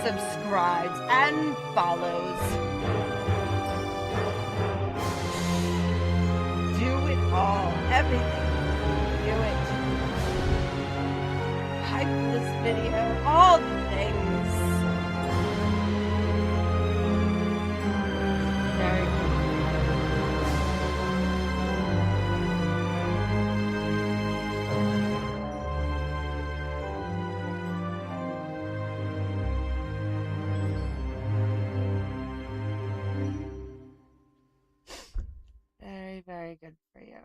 Subscribes and follows. Do it all. Everything. Do it. Hype this video. All the things. Very good. Very good for you.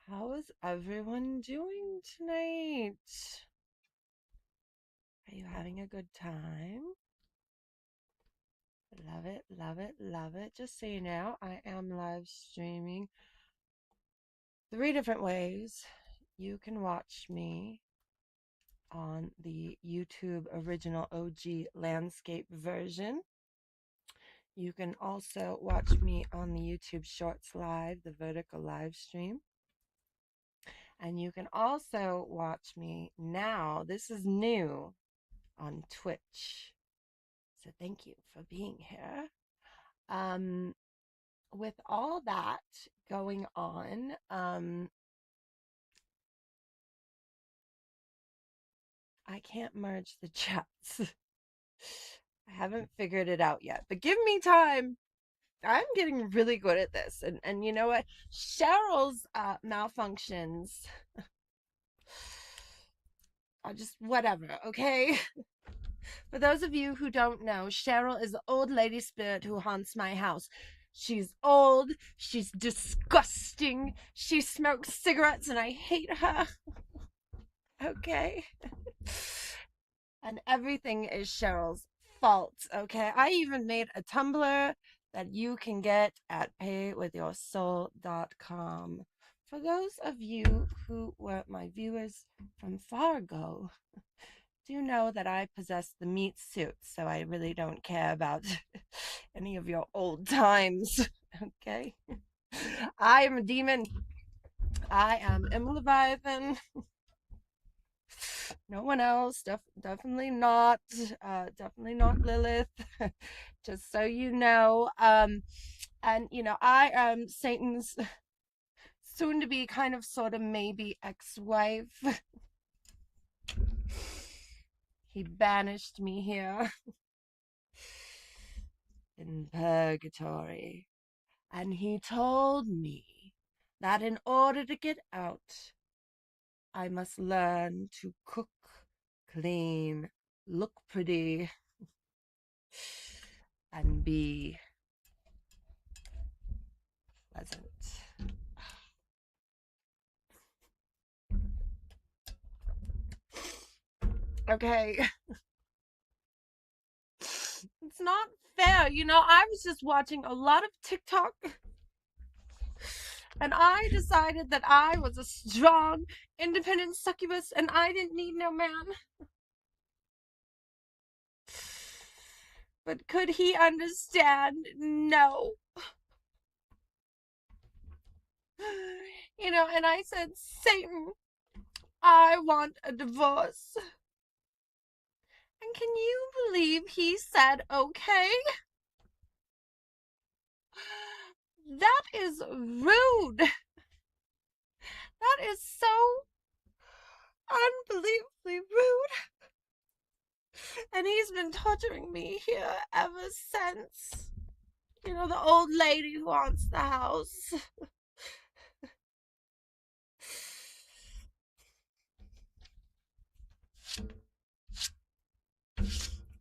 How is everyone doing tonight? Are you having a good time? Love it, love it, love it. Just so you know, I am live streaming 3 different ways. You can watch me on the YouTube original OG landscape version. You can also watch me on the YouTube Shorts Live, the vertical live stream. And you can also watch me now, this is new, on Twitch. So thank you for being here. With all that going on, I can't merge the chats. I haven't figured it out yet, but give me time. I'm getting really good at this. And you know what? Cheryl's malfunctions are just whatever, okay? For those of you who don't know, Cheryl is the old lady spirit who haunts my house. She's old, she's disgusting, she smokes cigarettes and I hate her. Okay? And everything is Cheryl's fault, okay? I even made a Tumblr that you can get at paywithyoursoul.com. For those of you who were my viewers from Fargo, do know that I possess the meat suit, so I really don't care about any of your old times, okay? I am a demon. I am Emma Leviathan. No one else. Definitely not Lilith. Just so you know. And you know, I am Satan's soon to be kind of sort of maybe ex-wife. He banished me here in Purgatory, and he told me that in order to get out, I must learn to cook, clean, look pretty, and be pleasant. Okay. It's not fair. You know, I was just watching a lot of TikTok And I decided that I was a strong, independent succubus and I didn't need no man. But could he understand? No. And I said, Satan, I want a divorce. And can you believe he said okay? That is rude. That is so unbelievably rude. And he's been torturing me here ever since. The old lady who haunts the house.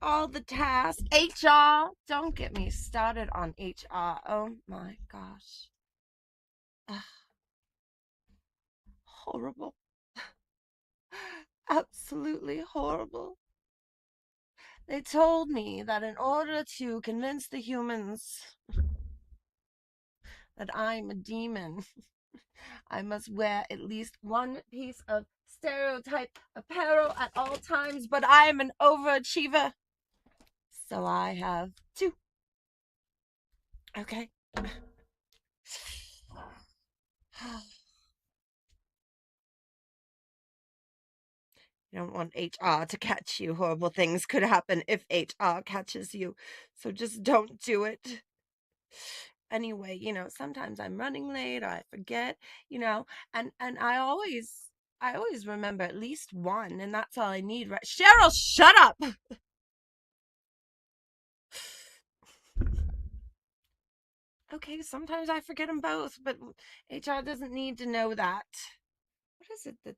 All the tasks. HR. Don't get me started on HR. Oh my gosh. Ugh. Horrible. Absolutely horrible. They told me that in order to convince the humans that I'm a demon, I must wear at least one piece of stereotype apparel at all times, but I am an overachiever. So I have two. Okay. You don't want HR to catch you. Horrible things could happen if HR catches you. So just don't do it. Anyway, sometimes I'm running late or I forget, and I always remember at least one, and that's all I need, right? Cheryl, shut up. Okay, sometimes I forget them both, but HR doesn't need to know that. What is it that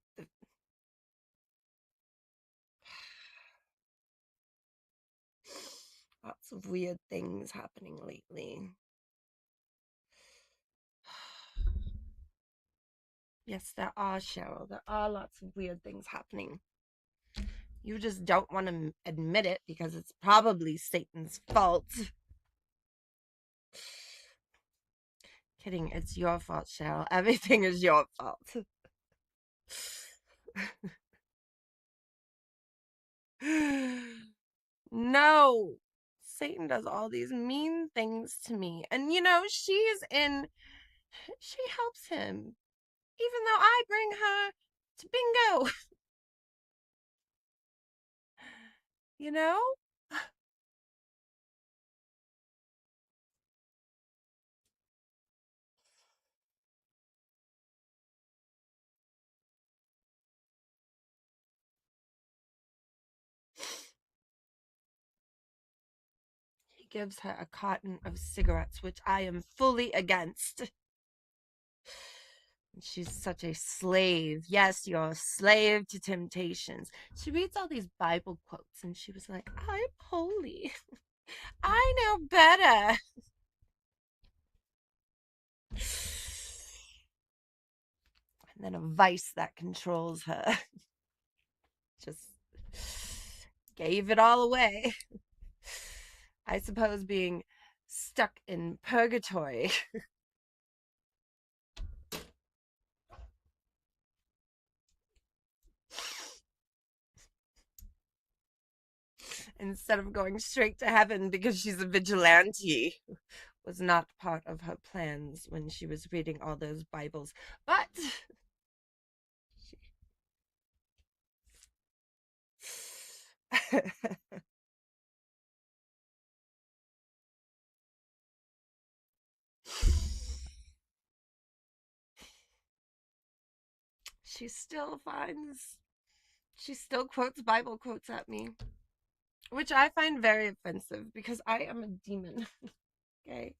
lots of weird things happening lately. Yes, there are, Cheryl. There are lots of weird things happening. You just don't want to admit it because it's probably Satan's fault. Kidding, it's your fault, Cheryl. Everything is your fault. No. Satan does all these mean things to me. And she helps him. Even though I bring her to bingo. you know? He gives her a carton of cigarettes, which I am fully against. She's such a slave. Yes, you're a slave to temptations. She reads all these Bible quotes and she was like, I'm holy. I know better. And then a vice that controls her. Just gave it all away. I suppose being stuck in purgatory. Instead of going straight to heaven because she's a vigilante, was not part of her plans when she was reading all those Bibles. But she still quotes Bible quotes at me, which I find very offensive because I am a demon. Okay.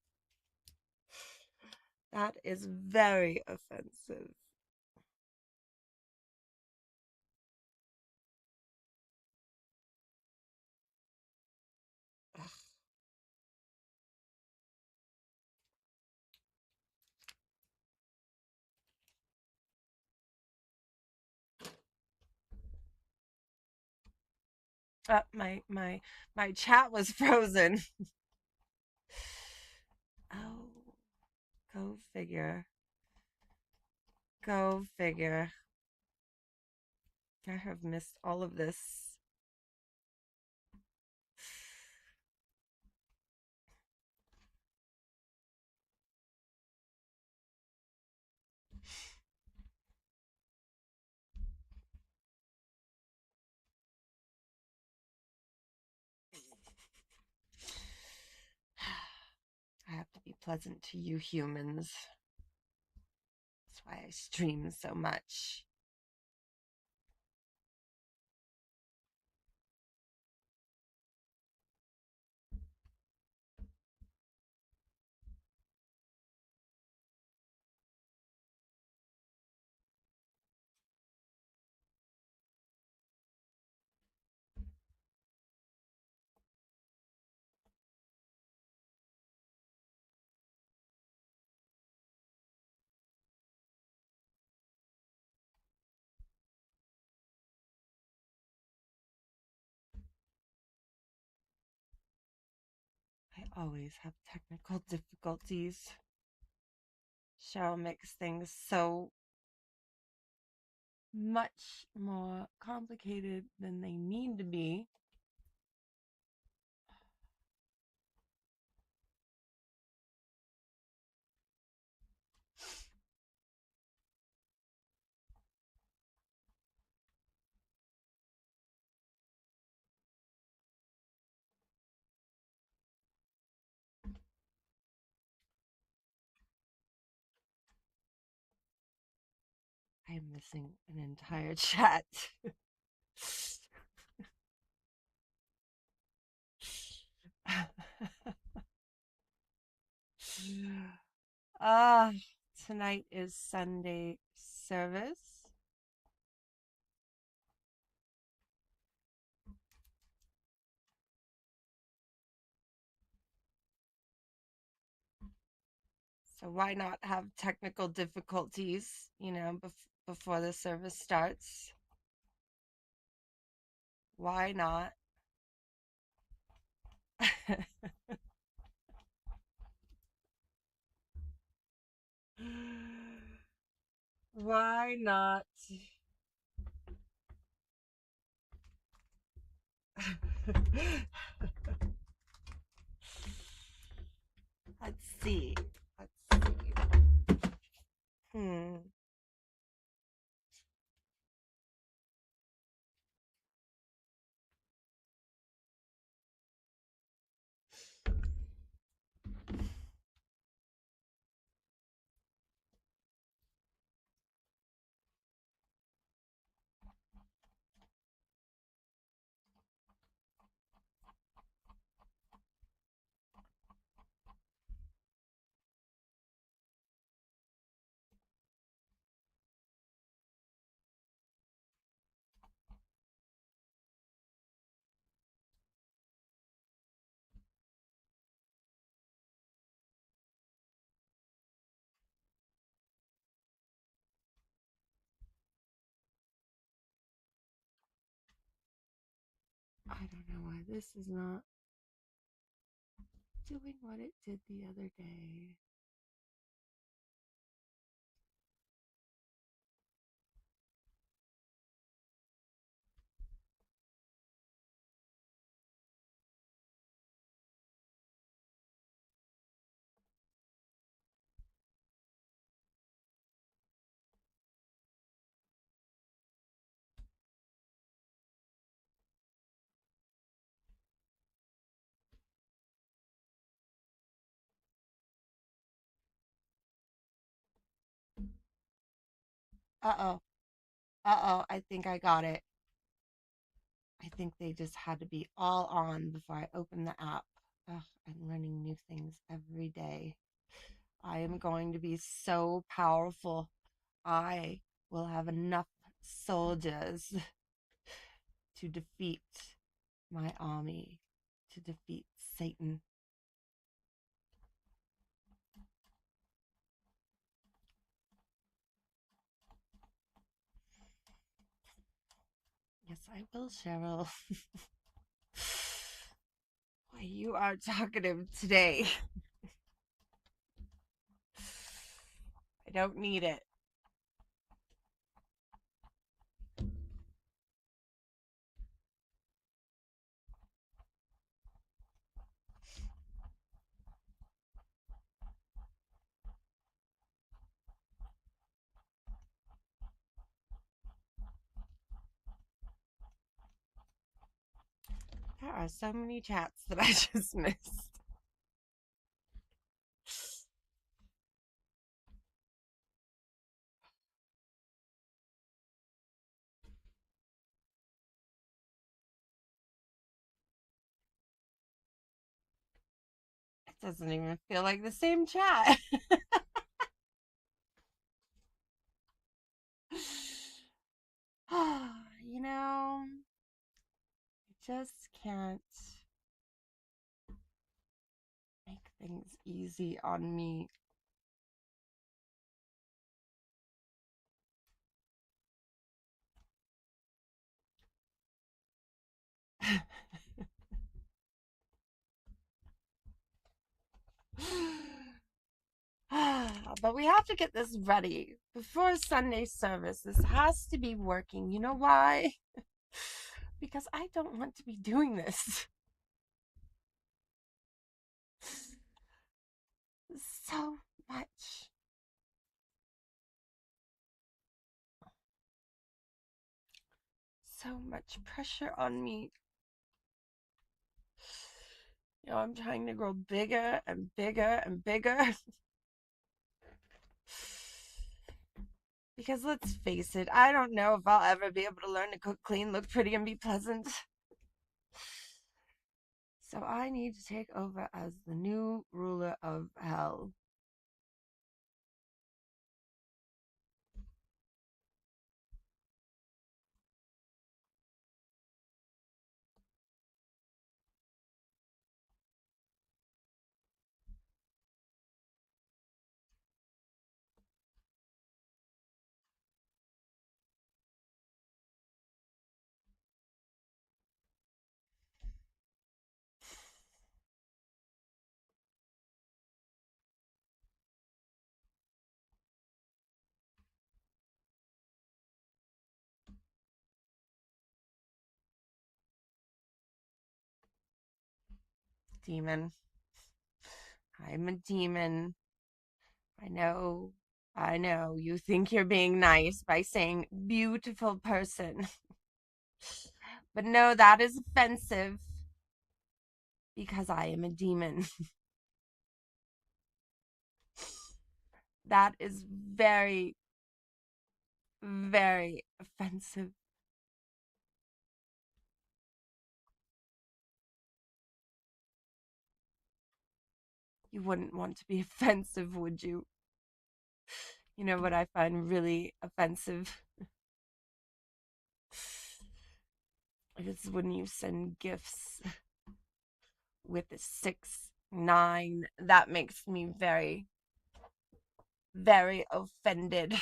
That is very offensive. My chat was frozen. Oh, go figure. Go figure. I have missed all of this. I have to be pleasant to you humans. That's why I stream so much. I always have technical difficulties. Cheryl makes things so much more complicated than they need to be. I am missing an entire chat. Ah, tonight is Sunday service. So why not have technical difficulties, before the service starts? Why not? Why not? Let's see. Let's see. Hmm. I don't know why this is not doing what it did the other day. Uh-oh. Uh-oh. I think I got it. I think they just had to be all on before I open the app. Ugh, I'm learning new things every day. I am going to be so powerful. I will have enough soldiers to defeat my army, to defeat Satan. Yes, I will, Cheryl. Boy, you are talkative today. I don't need it. There are so many chats that I just missed. It doesn't even feel like the same chat. You know, I just can't make things easy on me. But we have to get this ready before Sunday service. This has to be working. You know why? Because I don't want to be doing this. So much. So much pressure on me. You know, I'm trying to grow bigger and bigger and bigger. Because let's face it, I don't know if I'll ever be able to learn to cook clean, look pretty, and be pleasant. So I need to take over as the new ruler of hell. Demon. I'm a demon. I know. I know. You think you're being nice by saying beautiful person. But no, that is offensive. Because I am a demon. That is very, very offensive. You wouldn't want to be offensive, would you? You know what I find really offensive? It's when you send gifts with a 6, 9. That makes me very, very offended.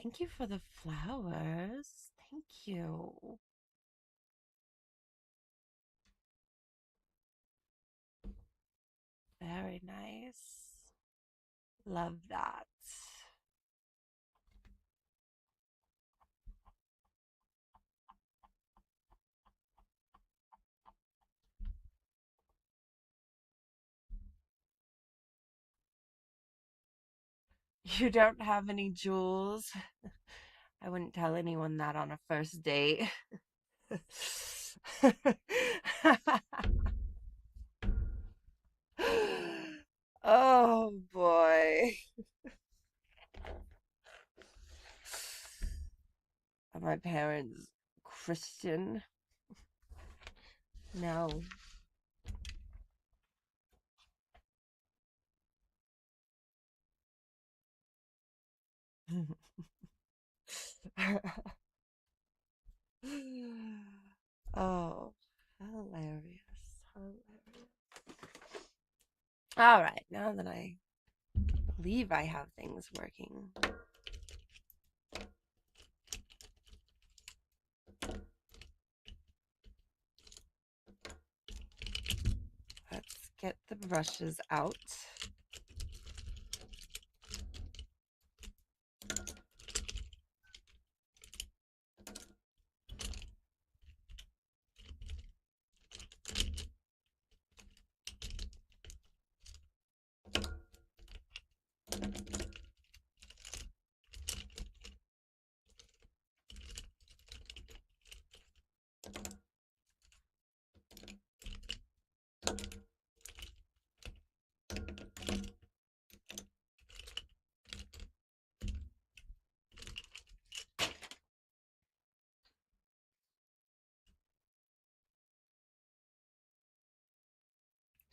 Thank you for the flowers. Thank you. Very nice. Love that. You don't have any jewels? I wouldn't tell anyone that on a first date. Oh boy. Are my parents Christian? No. All right, now that I believe I have things working. Let's get the brushes out.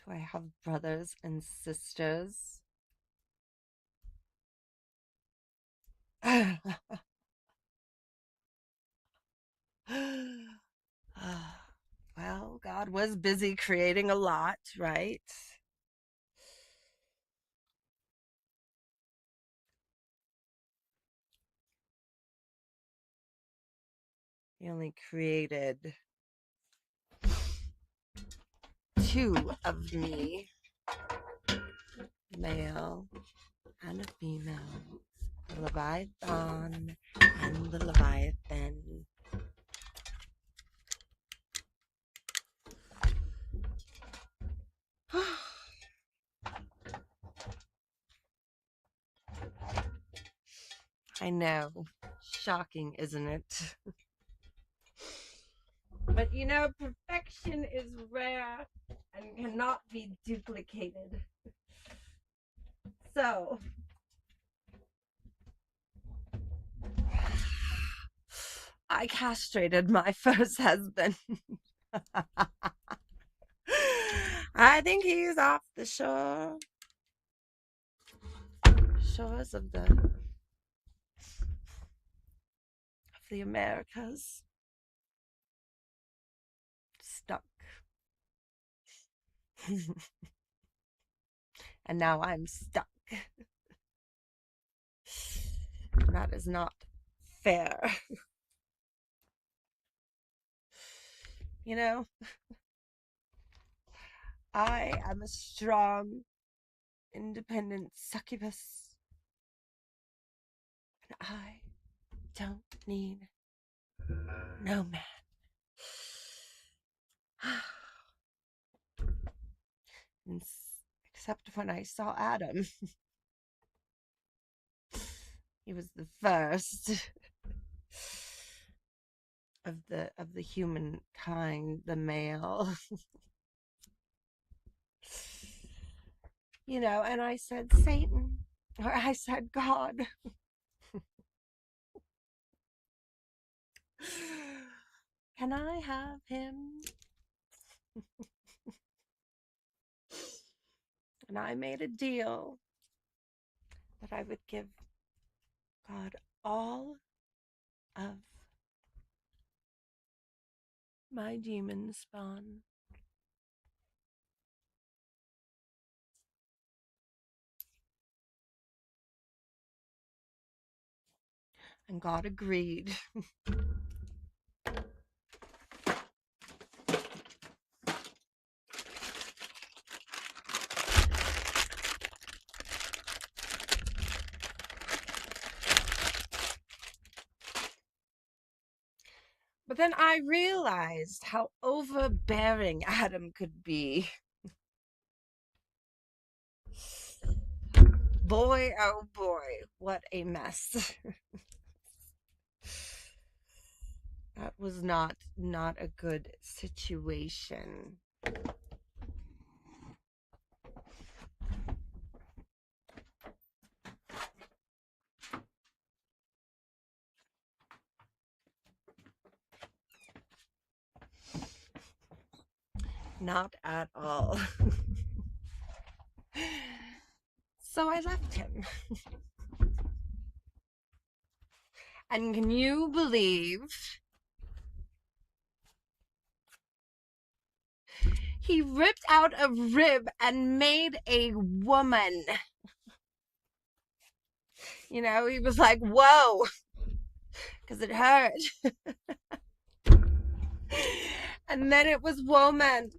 Do I have brothers and sisters? Well, God was busy creating a lot, right? He only created 2 of me, male and a female, the Leviathan and the Leviathan. I know, shocking, isn't it? But you know, perfection is rare and cannot be duplicated. So, I castrated my first husband. I think he's off the shores of the Americas. Stuck. And now I'm stuck. That is not fair. You know, I am a strong, independent succubus. And I don't need no man. Except when I saw Adam. He was the first of the humankind, the male. You know, and I said Satan, or I said God. Can I have him? And I made a deal that I would give God all of my demon spawn. And God agreed. But then I realized how overbearing Adam could be. Boy, oh boy, what a mess. That was not a good situation. Not at all. So I left him. And can you believe He ripped out a rib and made a woman. You know, he was like, whoa, because it hurt. And then it was woman.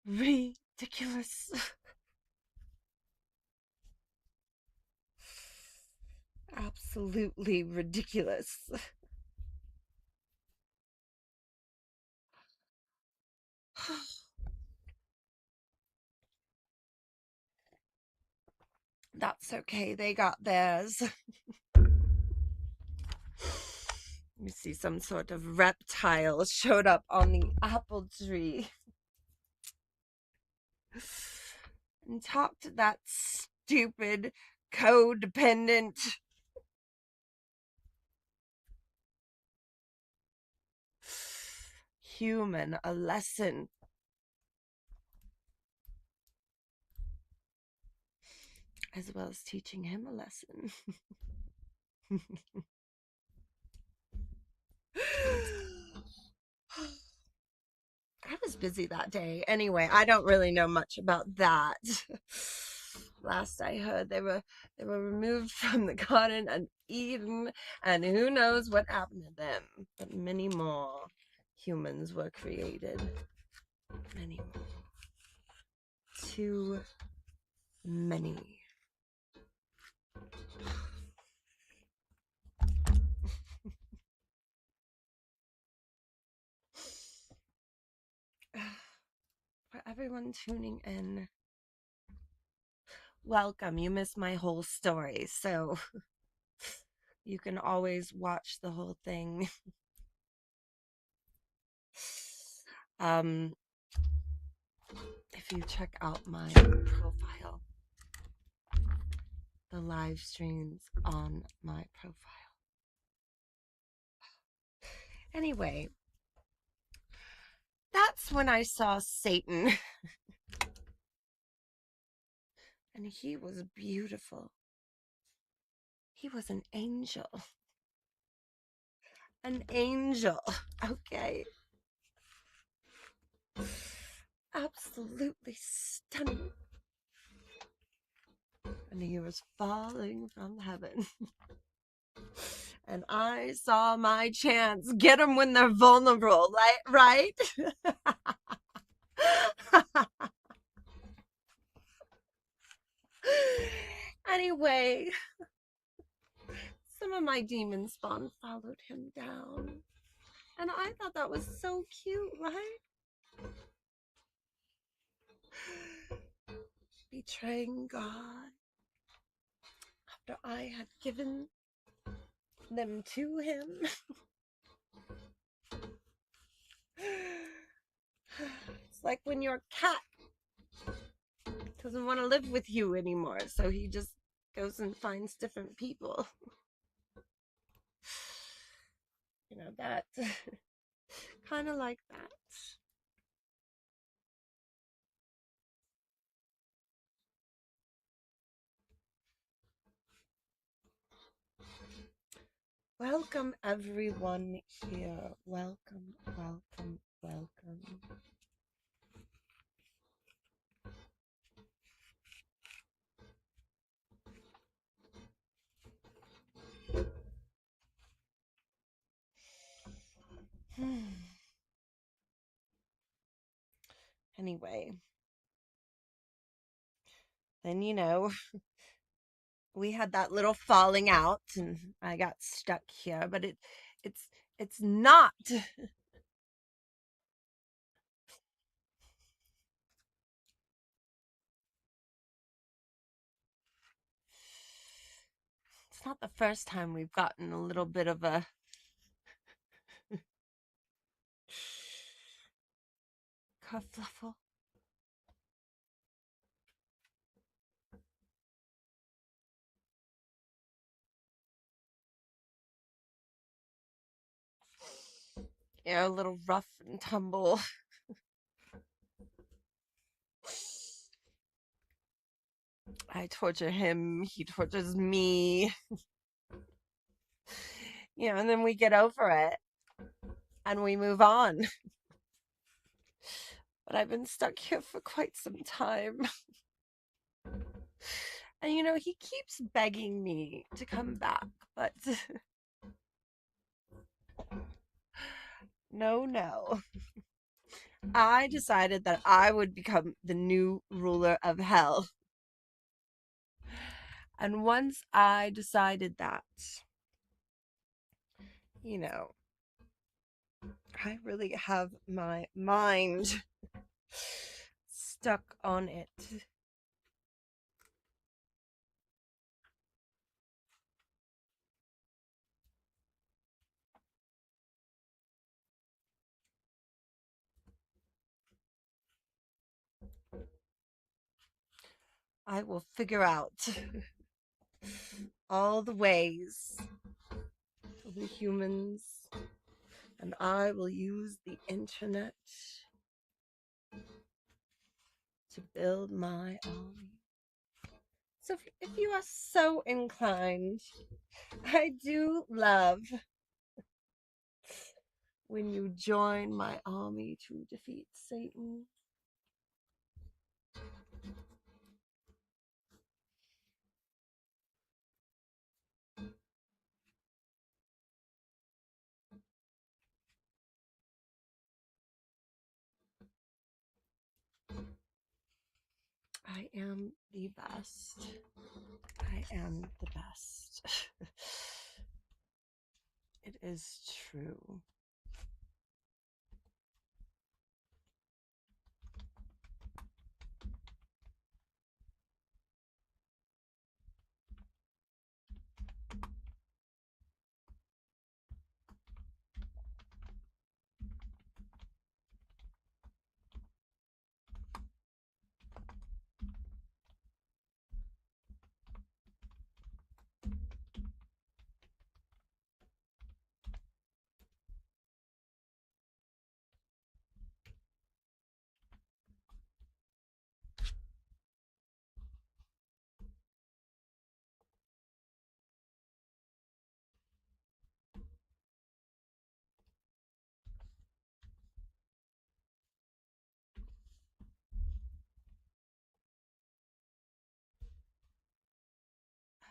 Ridiculous. Absolutely ridiculous. That's okay, they got theirs. You see, some sort of reptile showed up on the apple tree and talked to that stupid codependent human a lesson. As well as teaching him a lesson. I was busy that day. Anyway, I don't really know much about that. Last I heard, they were removed from the Garden of Eden, and who knows what happened to them. But many more humans were created. Many more. Too many. For everyone tuning in, welcome. You missed my whole story, so you can always watch the whole thing. If you check out my profile, the live streams on my profile. Anyway, that's when I saw Satan. And he was beautiful. He was an angel. An angel, okay? Absolutely stunning. And he was falling from heaven. And I saw my chance. Get them when they're vulnerable, right? Anyway, some of my demon spawn followed him down. And I thought that was so cute, right? Betraying God after I had given them to him. It's like when your cat doesn't want to live with you anymore, so he just goes and finds different people. You know, that kind of like that. Welcome everyone here. Welcome, welcome, welcome. Anyway, then you know, we had that little falling out and I got stuck here, but it's not it's not the first time we've gotten a little bit of a kerfluffle. Yeah, a little rough and tumble. I torture him, he tortures me. And then we get over it and we move on. But I've been stuck here for quite some time. And he keeps begging me to come back, but no. I decided that I would become the new ruler of hell. And once I decided that, I really have my mind stuck on it. I will figure out all the ways for the humans, and I will use the internet to build my army. So if you are so inclined, I do love when you join my army to defeat Satan. I am the best. I am the best. It is true.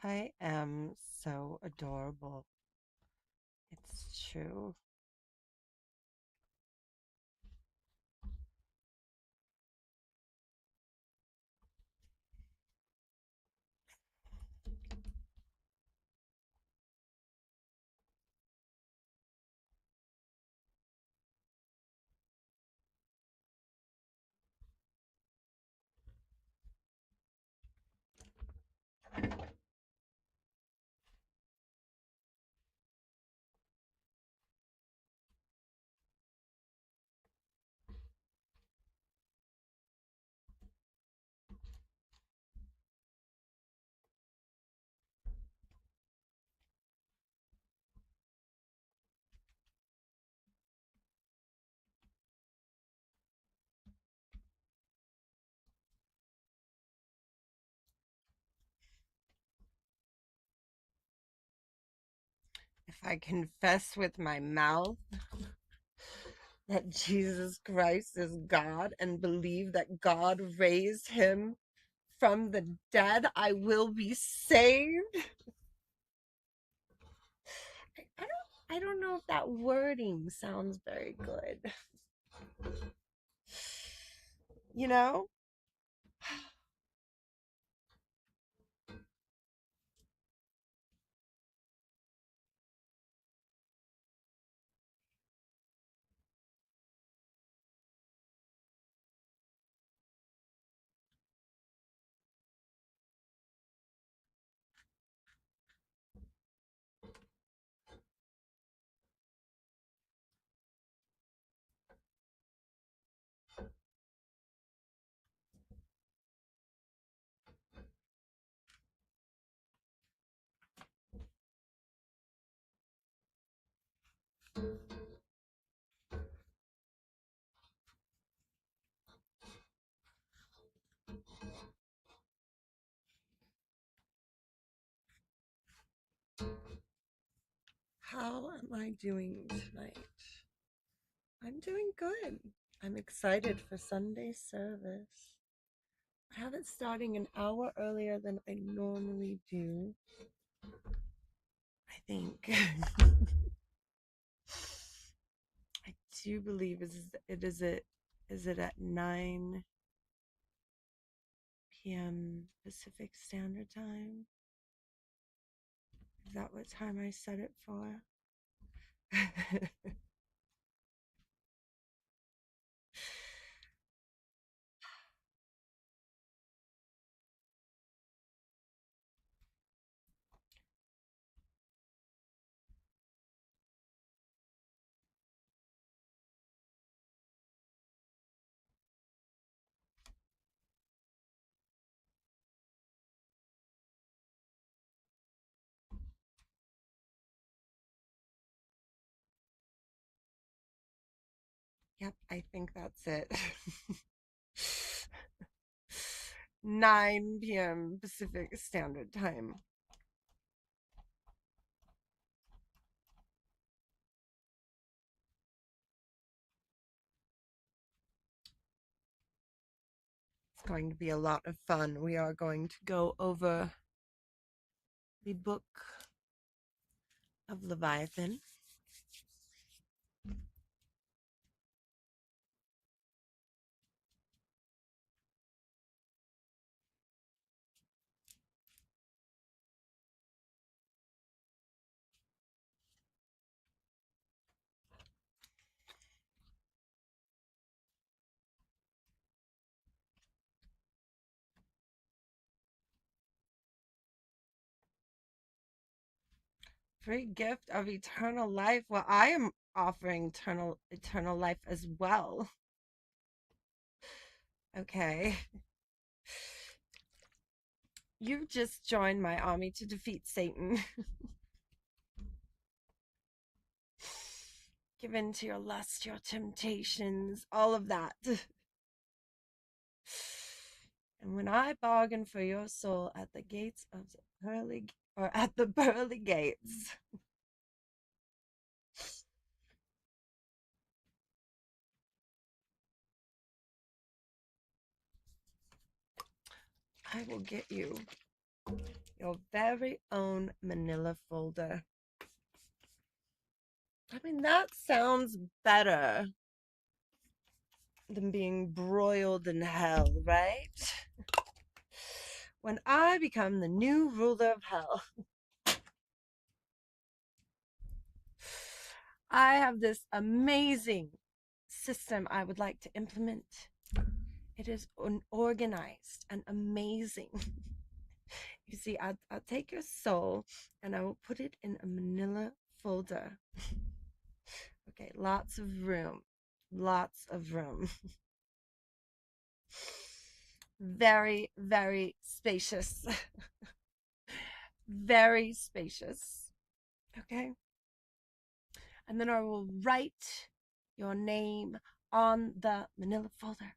I am so adorable. It's true. If I confess with my mouth that Jesus Christ is God and believe that God raised him from the dead, I will be saved. I don't know if that wording sounds very good. You know? How am I doing tonight? I'm doing good. I'm excited for Sunday service. I have it starting an hour earlier than I normally do. I think. I do believe is it at 9 p.m. Pacific Standard Time? Is that what time I set it for? Yep, I think that's it. 9 p.m. Pacific Standard Time. It's going to be a lot of fun. We are going to go over the book of Leviathan. Free gift of eternal life. Well, I am offering eternal life as well. Okay. You've just joined my army to defeat Satan. Give in to your lust, your temptations, all of that. And when I bargain for your soul at the gates of the pearly gates, I will get you your very own manila folder. I mean, that sounds better than being broiled in hell, right? When I become the new ruler of hell, I have this amazing system I would like to implement. It is organized and amazing. You see, I'll take your soul and I will put it in a manila folder. Okay, lots of room. Lots of room. Very, very spacious. Very spacious. Okay? And then I will write your name on the manila folder.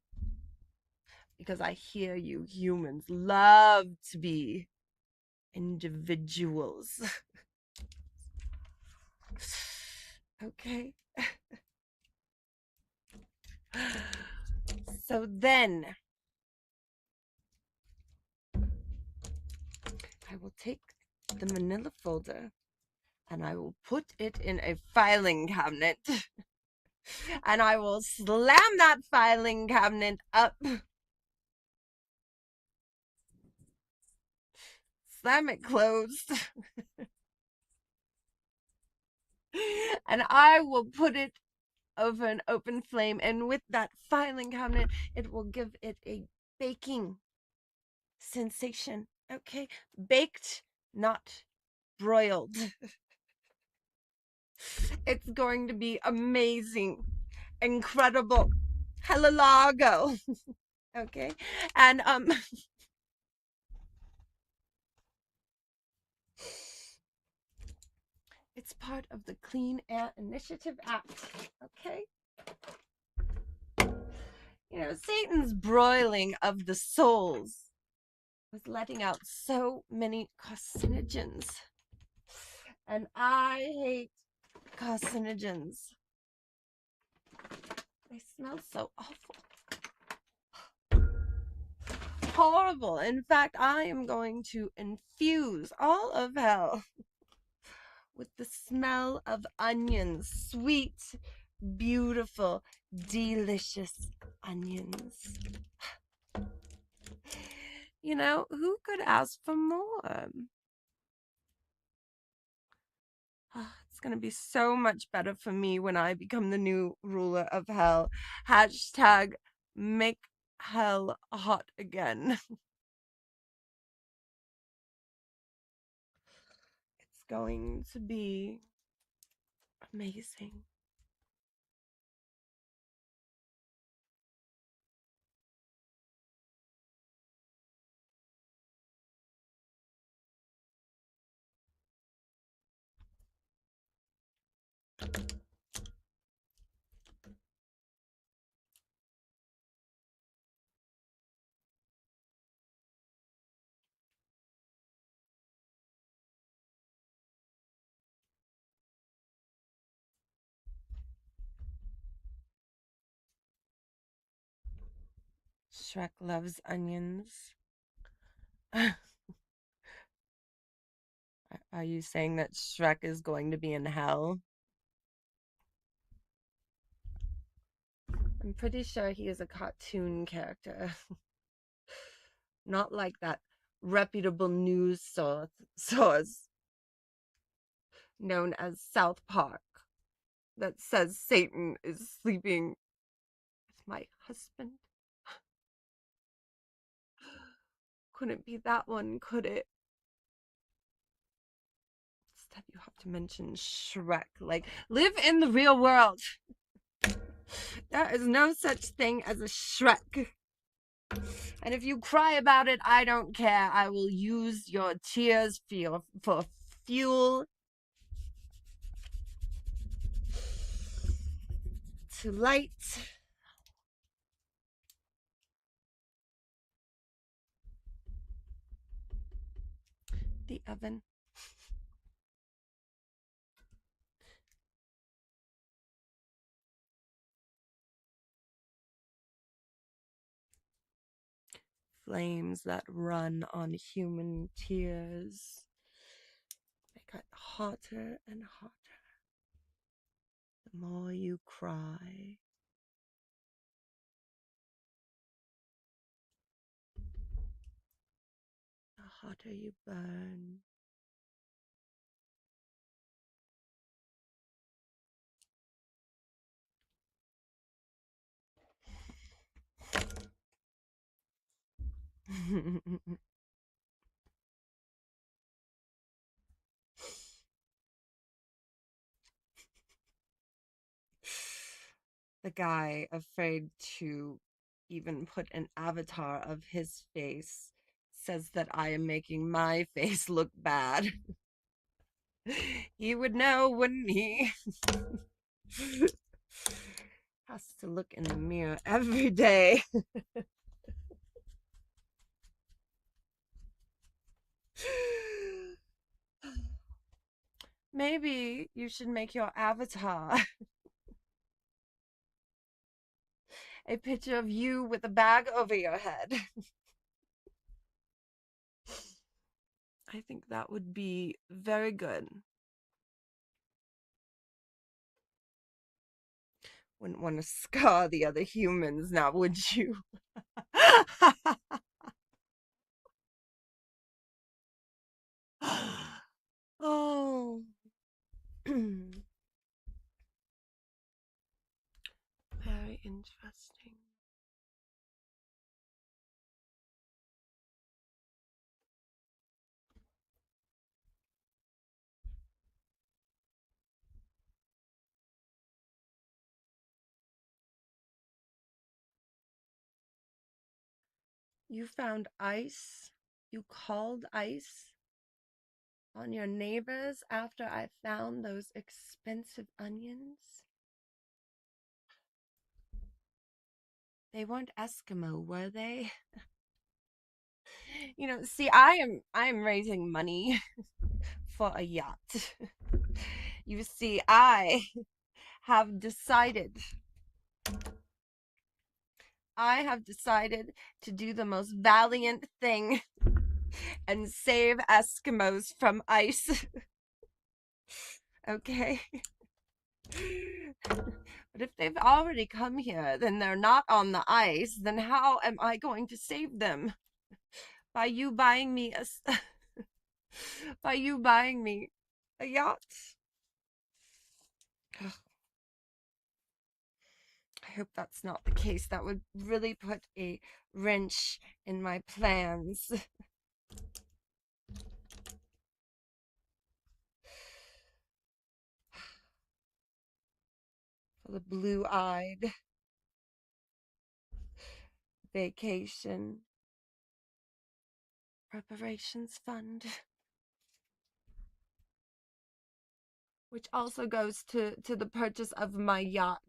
Because I hear you humans love to be individuals. Okay? So then I will take the manila folder and I will put it in a filing cabinet. And I will slam that filing cabinet up. Slam it closed. And I will put it over an open flame. And with that filing cabinet, it will give it a baking sensation. Okay? Baked, not broiled. It's going to be amazing, incredible, hella lago. Okay? And it's part of the Clean Air Initiative Act. Okay? You know, Satan's broiling of the souls was letting out so many carcinogens. And I hate carcinogens. They smell so awful. Horrible. In fact, I am going to infuse all of hell with the smell of onions. Sweet, beautiful, delicious onions. You know, who could ask for more? It's going to be so much better for me when I become the new ruler of hell. Hashtag make hell hot again. It's going to be amazing. Shrek loves onions. Are you saying that Shrek is going to be in hell? I'm pretty sure he is a cartoon character. Not like that reputable news source known as South Park that says Satan is sleeping with my husband. Couldn't be that one, could it? Instead, you have to mention Shrek. Like, live in the real world. There is no such thing as a Shrek. And if you cry about it, I don't care. I will use your tears for fuel to light the oven. Flames that run on human tears. They got hotter and hotter. The more you cry, the hotter you burn. The guy, afraid to even put an avatar of his face, says that I am making my face look bad. He would know, wouldn't he? Has to look in the mirror every day. Maybe you should make your avatar a picture of you with a bag over your head. I think that would be very good. Wouldn't want to scar the other humans now, would you? Oh. Very interesting. You found ice? You called ice on your neighbors after I found those expensive onions? They weren't Eskimo, were they? You know, see, I am raising money for a yacht. You see, I have decided to do the most valiant thing and save Eskimos from ice. Okay? But if they've already come here, then they're not on the ice, then how am I going to save them? By you buying me by you buying me a yacht. Ugh. I hope that's not the case. That would really put a wrench in my plans. For the blue-eyed vacation reparations fund, which also goes to the purchase of my yacht.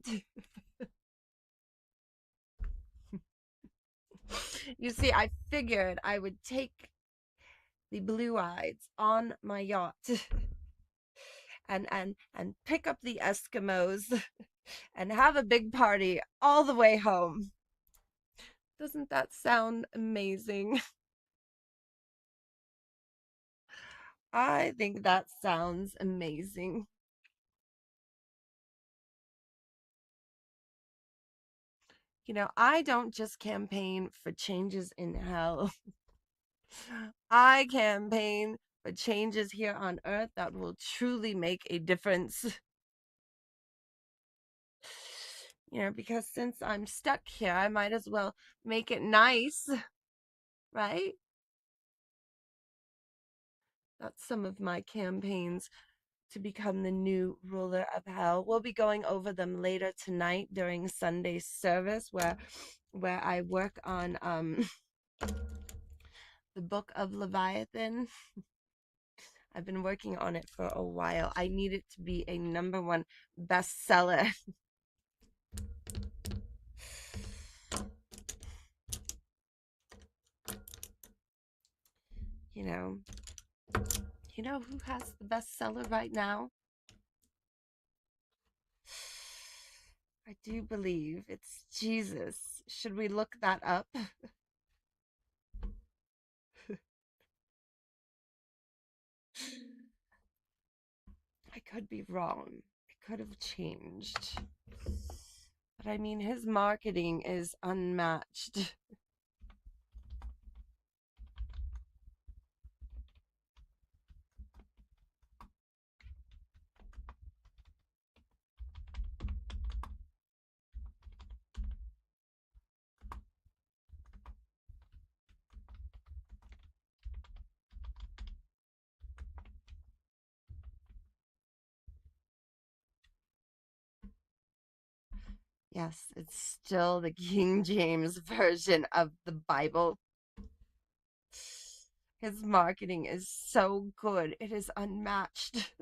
You see, I figured I would take the blue-eyes on my yacht and pick up the Eskimos and have a big party all the way home. Doesn't that sound amazing? I think that sounds amazing. You know, I don't just campaign for changes in hell. I campaign for changes here on Earth that will truly make a difference. You know, because since I'm stuck here, I might as well make it nice, right? That's some of my campaigns to become the new ruler of hell. We'll be going over them later tonight during Sunday service where I work on the book of Leviathan. I've been working on it for a while. I need it to be a #1 bestseller. You know who has the bestseller right now? I do believe it's Jesus. Should we look that up? I could be wrong. It could have changed. But I mean, his marketing is unmatched. Yes, it's still the King James version of the Bible. His marketing is so good. It is unmatched.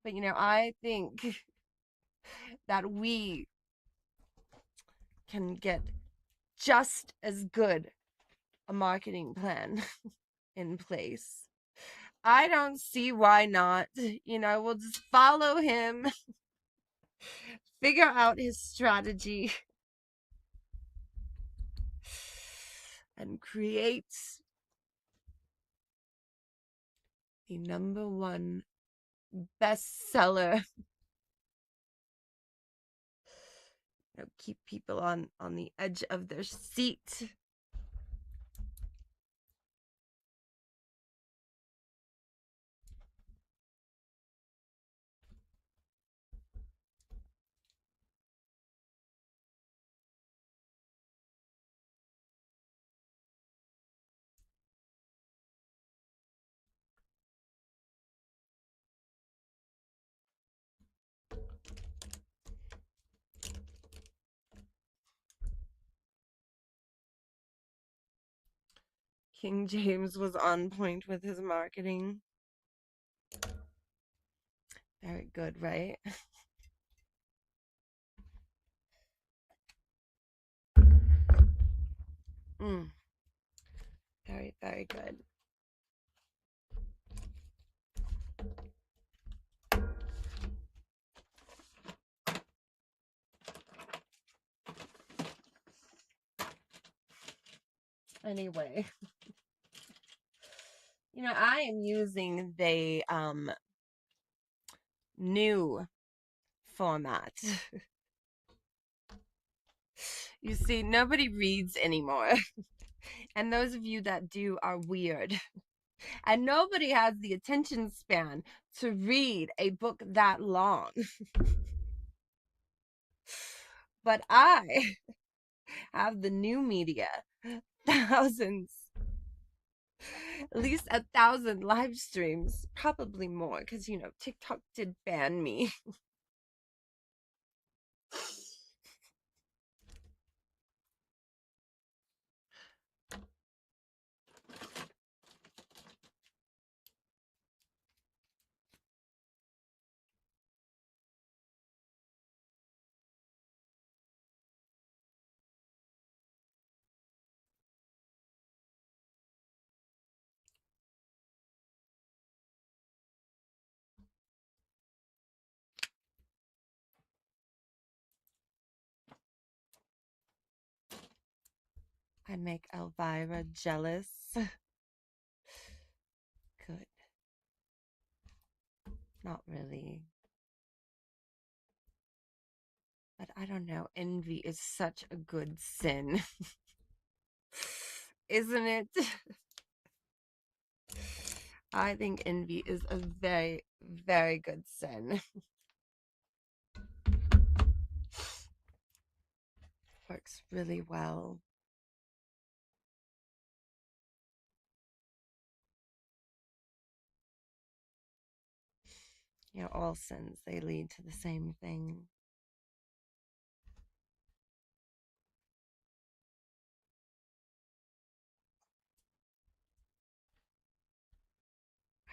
But you know, I think that we can get just as good a marketing plan in place. I don't see why not. You know, we'll just follow him, figure out his strategy, and create the #1 bestseller. You know, keep people on the edge of their seat. King James was on point with his marketing. Very good, right? Very, very good. Anyway, you know, I am using the new format. You see, nobody reads anymore. And those of you that do are weird. And nobody has the attention span to read a book that long. But I have the new media. Thousands, at least 1,000 live streams, probably more, because, you know, TikTok did ban me. I make Elvira jealous. Good. Not really. But I don't know. Envy is such a good sin. Isn't it? I think envy is a very, very good sin. Works really well. You know, all sins, they lead to the same thing.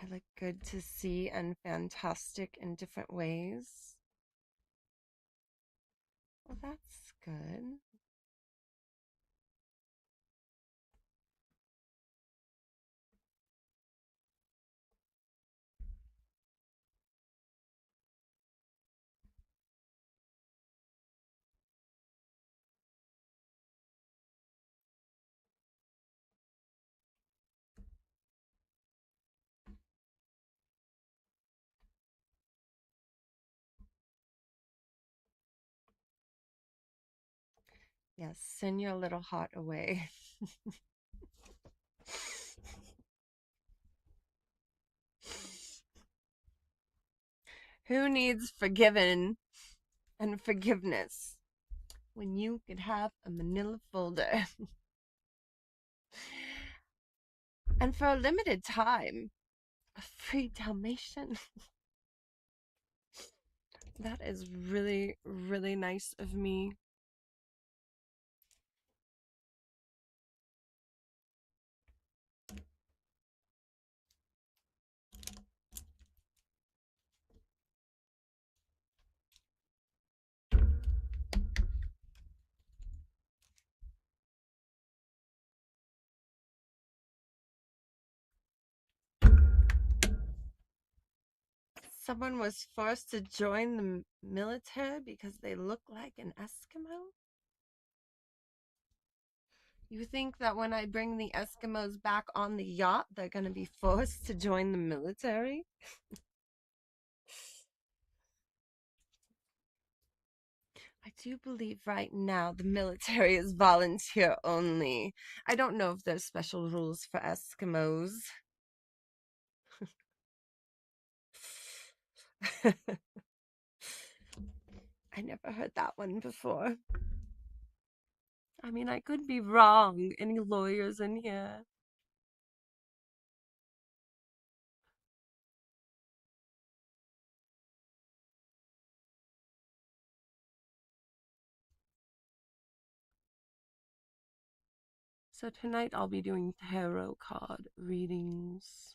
I look good to see and fantastic in different ways. Well, that's good. Yes, send your little heart away. Who needs forgiven and forgiveness when you could have a manila folder? And for a limited time, a free Dalmatian. That is really, really nice of me. Someone was forced to join the military because they look like an Eskimo? You think that when I bring the Eskimos back on the yacht, they're going to be forced to join the military? I do believe right now the military is volunteer only. I don't know if there's special rules for Eskimos. I never heard that one before. I mean, I could be wrong. Any lawyers in here? So tonight I'll be doing tarot card readings.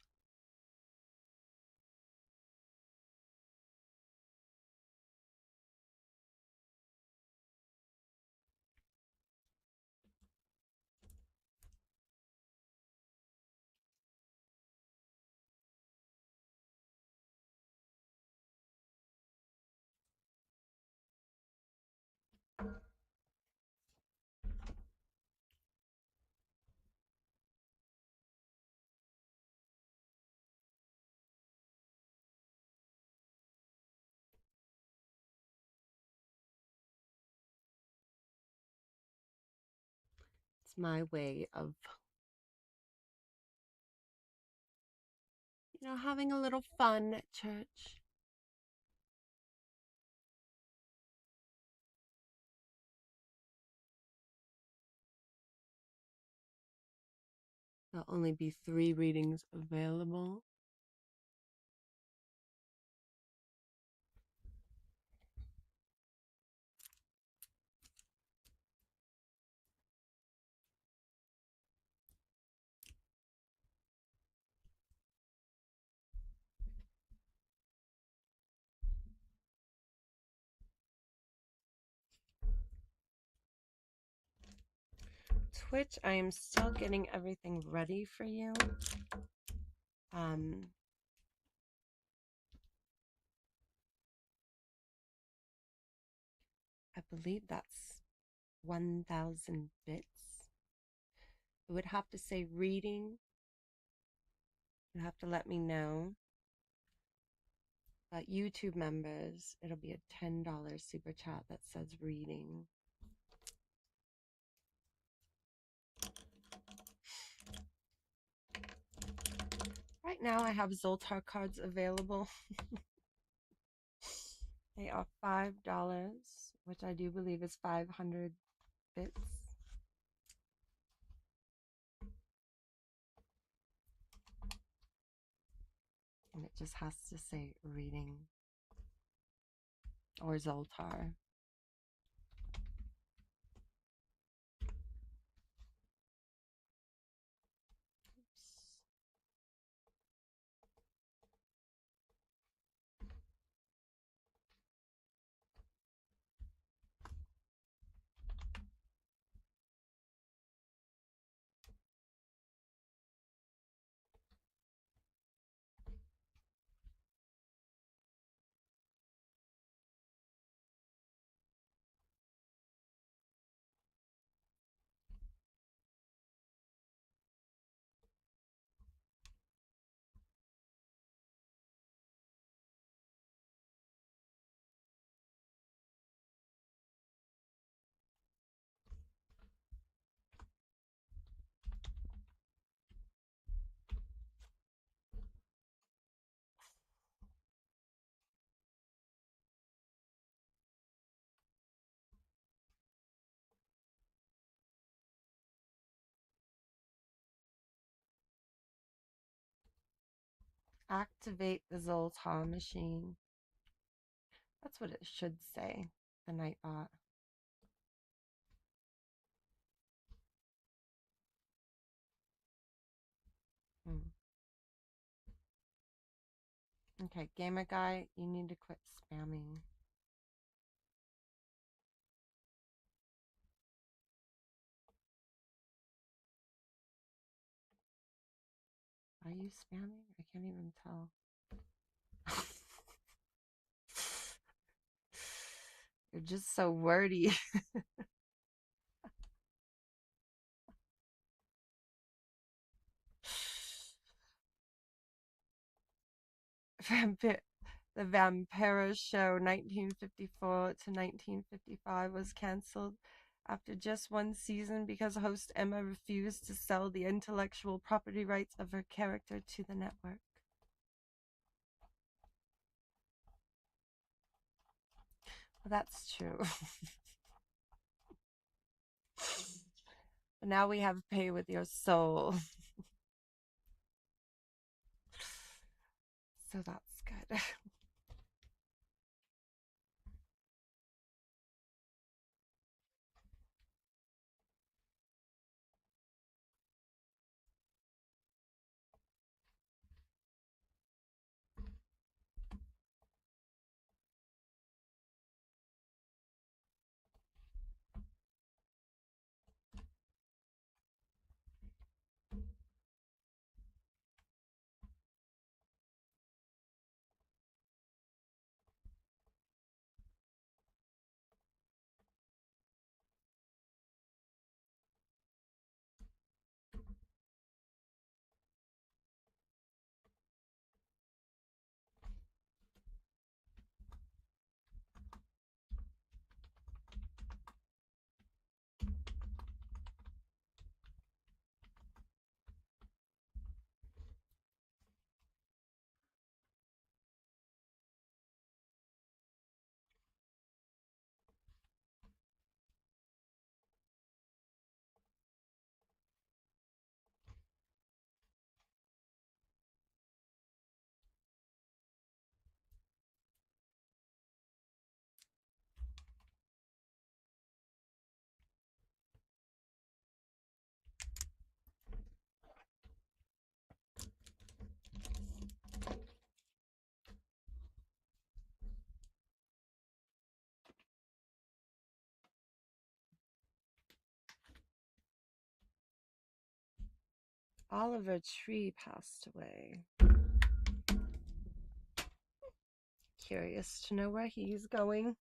It's my way of, you know, having a little fun at church. There'll only be 3 readings available. Twitch, I am still getting everything ready for you. I believe that's 1,000 bits. It would have to say reading. You have to let me know. But YouTube members, it'll be a $10 super chat that says reading. Right now I have Zoltar cards available. They are $5, which I do believe is 500 bits. And it just has to say reading or Zoltar. Activate the Zoltar machine. That's what it should say, the Nightbot. Okay, gamer guy, you need to quit spamming. Are you spamming? I can't even tell. You're just so wordy. The Vampiro show 1954 to 1955 was cancelled after just 1 season because host Emma refused to sell the intellectual property rights of her character to the network. Well, that's true. But now we have pay with your soul. So that's good. Oliver Tree passed away. Curious to know where he's going.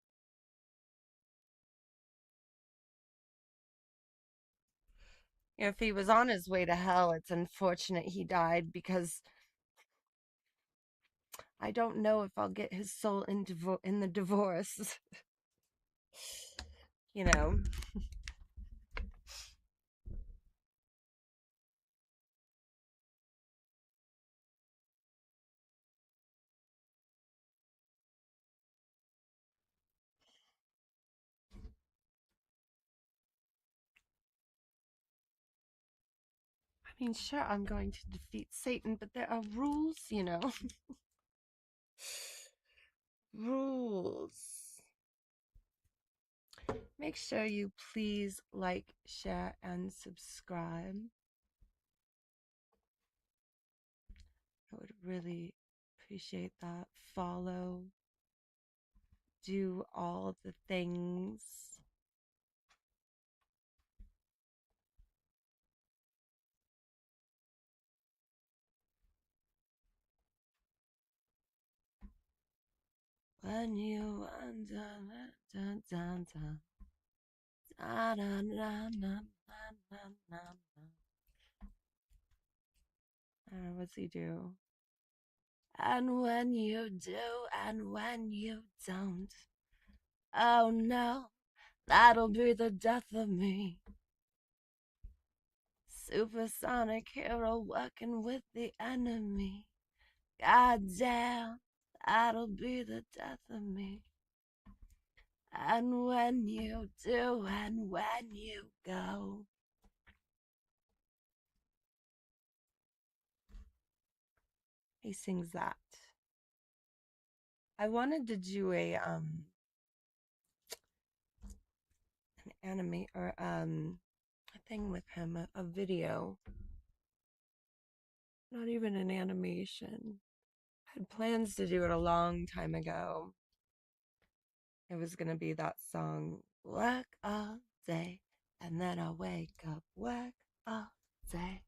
If he was on his way to hell, it's unfortunate he died, because I don't know if I'll get his soul in the divorce. You know. I mean, sure, I'm going to defeat Satan, but there are rules, you know. Rules. Make sure you please like, share, and subscribe. I would really appreciate that. Follow. Do all the things. When you what's he do? And when you do, and when you don't, oh no, that'll be the death of me. Supersonic hero working with the enemy. God damn, that'll be the death of me. And when you do, and when you go. He sings that. I wanted to do an anime, or a thing with him, a video. Not even an animation. I had plans to do it a long time ago. It was gonna be that song, work all day, and then I'll wake up, work all day,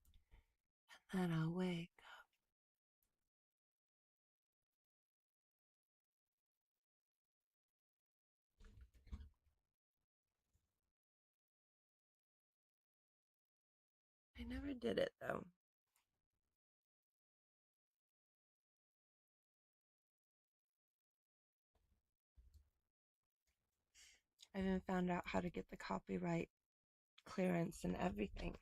and then I'll wake up. I never did it though. I even found out how to get the copyright clearance and everything.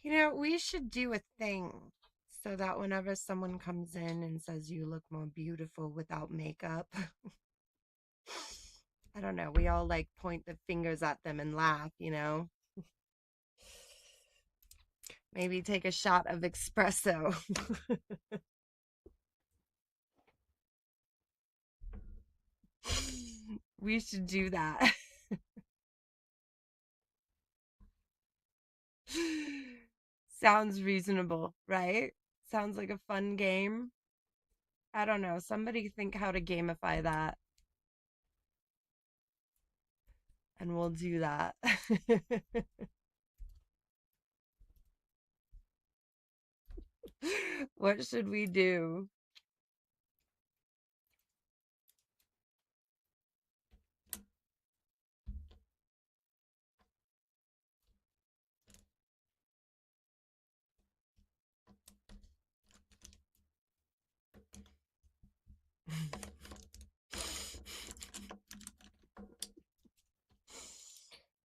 You know, we should do a thing so that whenever someone comes in and says you look more beautiful without makeup, I don't know, we all like point the fingers at them and laugh, you know? Maybe take a shot of espresso. We should do that. Sounds reasonable, right? Sounds like a fun game. I don't know. Somebody think how to gamify that. And we'll do that. What should we do?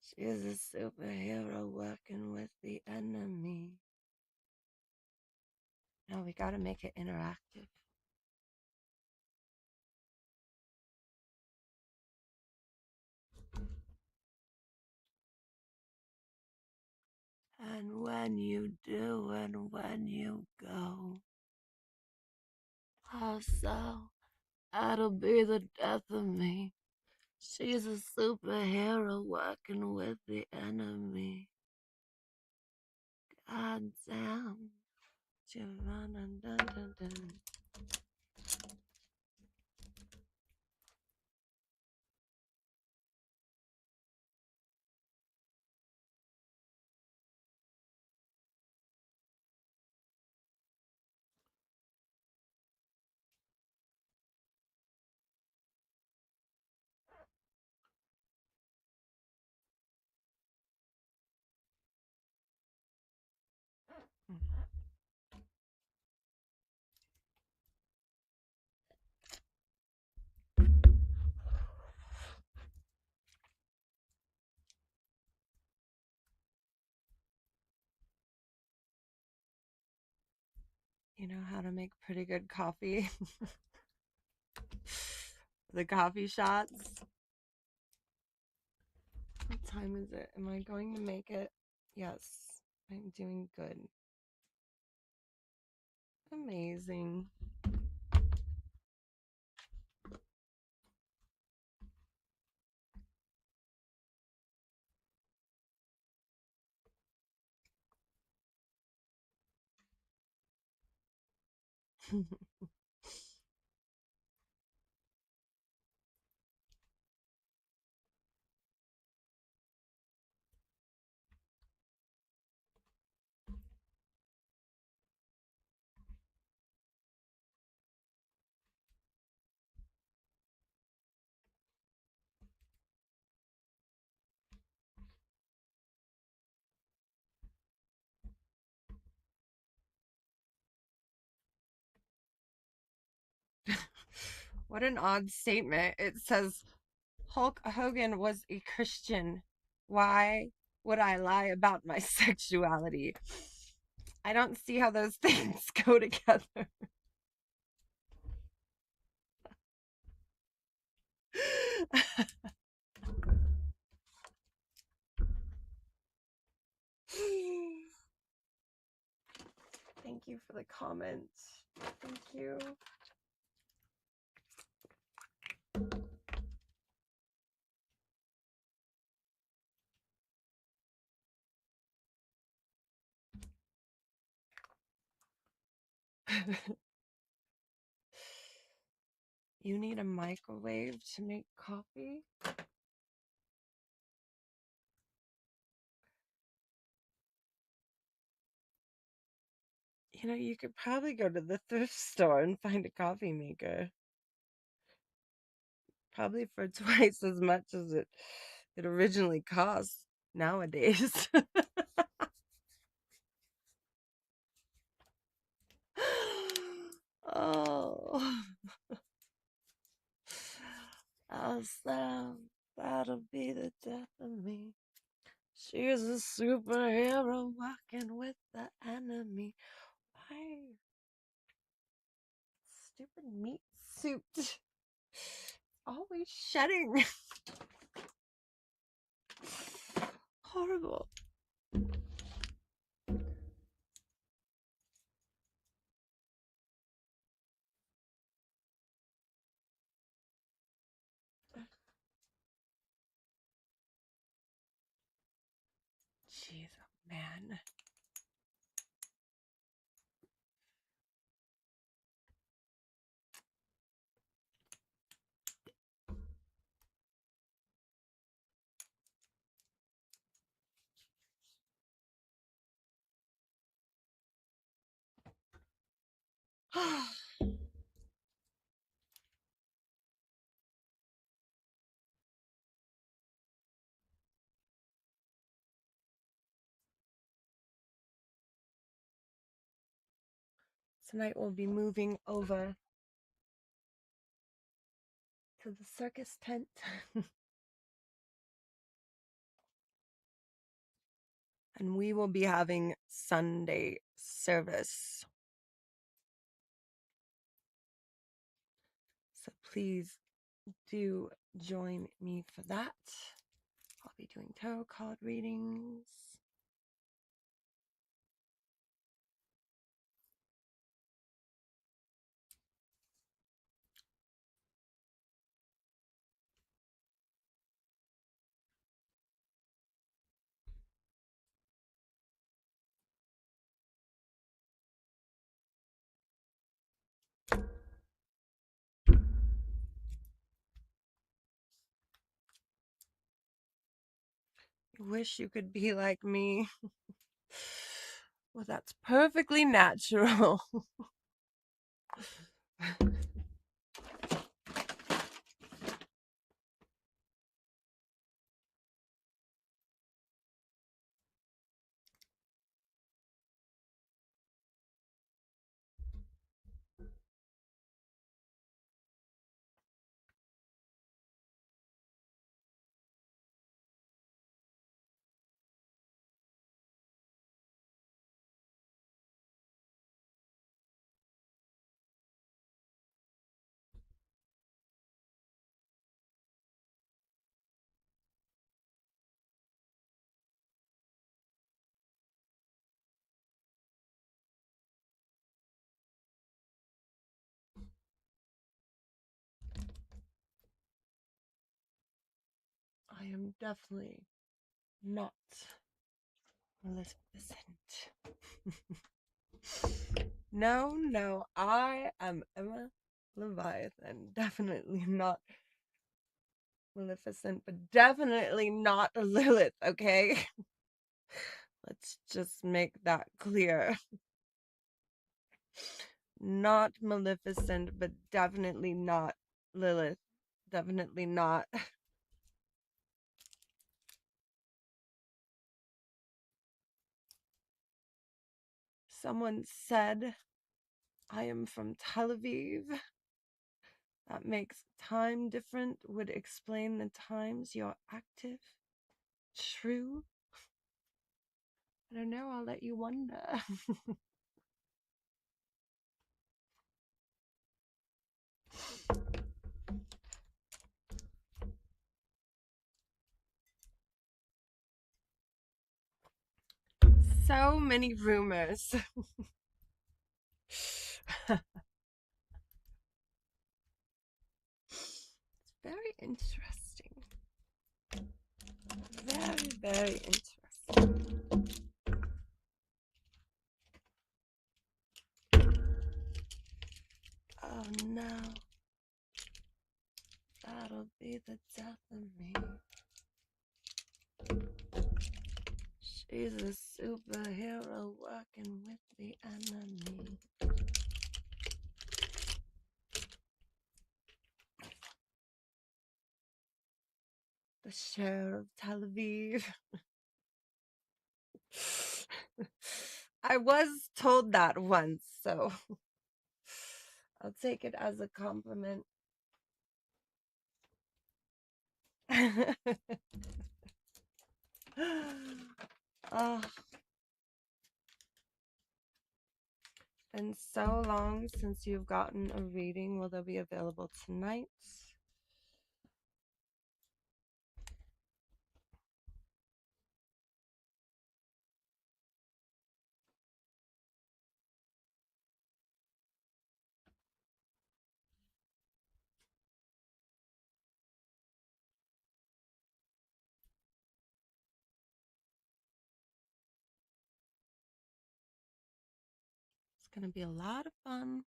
She is a superhero working with the enemy. No, we gotta make it interactive. And when you do, and when you go, also, that'll be the death of me. She's a superhero working with the enemy. God damn. Dun, dun, dun, dun. you know how to make pretty good coffee. The coffee shots. What time is it? Am I going to make it? Yes, I'm doing good. Amazing. What an odd statement. It says Hulk Hogan was a Christian. Why would I lie about my sexuality? I don't see how those things go together. Thank you for the comments. Thank you. You need a microwave to make coffee? You know, you could probably go to the thrift store and find a coffee maker. Probably for twice as much as it originally cost nowadays. Oh, oh, Sam, that'll be the death of me. She's a superhero walking with the enemy. Why? Stupid meat suit. Always shedding. Horrible. Jeez, oh man. Tonight we'll be moving over to the circus tent. And we will be having Sunday service. So please do join me for that. I'll be doing tarot card readings. I wish you could be like me. Well, that's perfectly natural. am definitely not Maleficent. No, no, I am Emma Leviathan. Definitely not Maleficent, but definitely not Lilith, okay? Let's just make that clear. Not Maleficent, but definitely not Lilith. Definitely not. Someone said I am from Tel Aviv. That makes time different, would explain the times you're active. True. I don't know, I'll let you wonder. So many rumors. It's very interesting. Very, very interesting. Oh no. That'll be the death of me. She's a superhero working with the enemy. The sheriff of Tel Aviv. I was told that once, so I'll take it as a compliment. Oh, been so long since you've gotten a reading. Will they be available tonight? It's gonna be a lot of fun.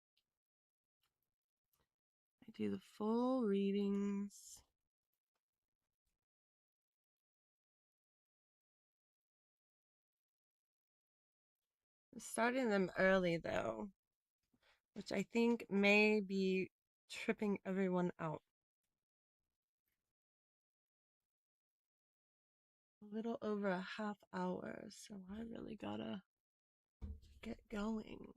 I do the full readings. I'm starting them early though, which I think may be tripping everyone out. A little over a half hour, so I really gotta get going.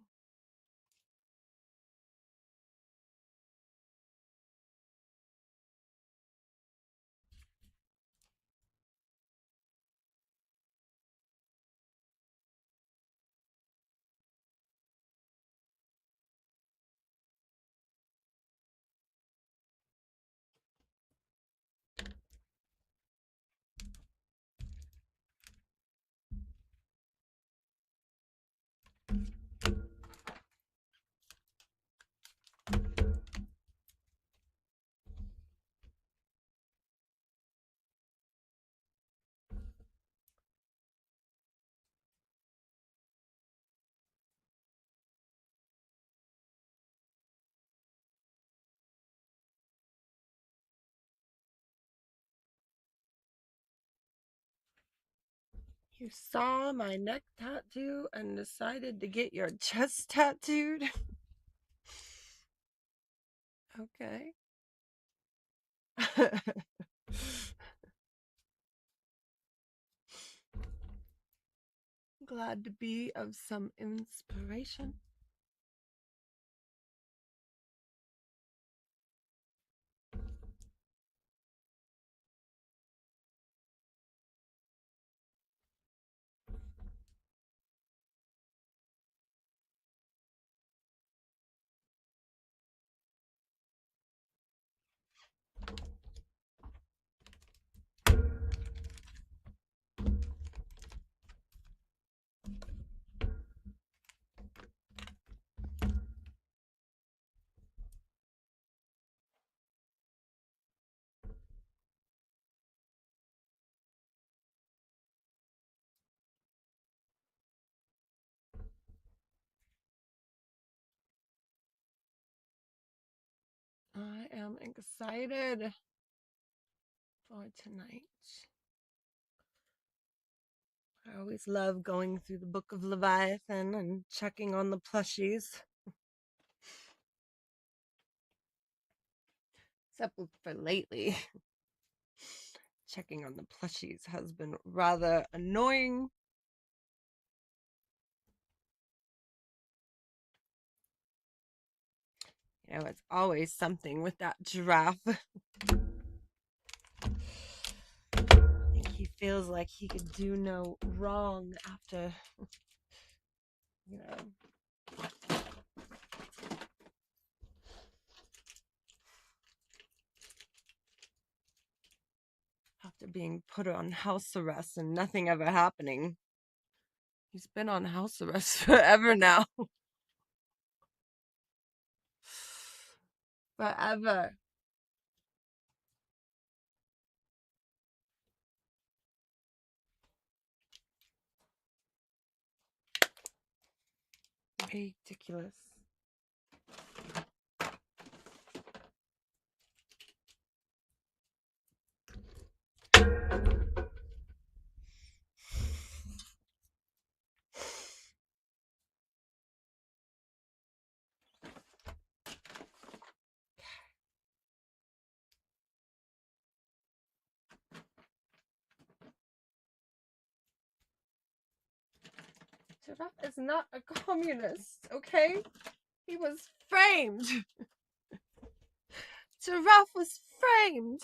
You saw my neck tattoo and decided to get your chest tattooed? Okay. Glad to be of some inspiration. I am excited for tonight. I always love going through the Book of Leviathan and checking on the plushies. Except for lately. Checking on the plushies has been rather annoying. You know, it's always something with that giraffe. I think he feels like he could do no wrong after, you know, after being put on house arrest and nothing ever happening. He's been on house arrest forever now. Forever. Ridiculous. Giraffe is not a communist, okay? He was framed. Giraffe was framed.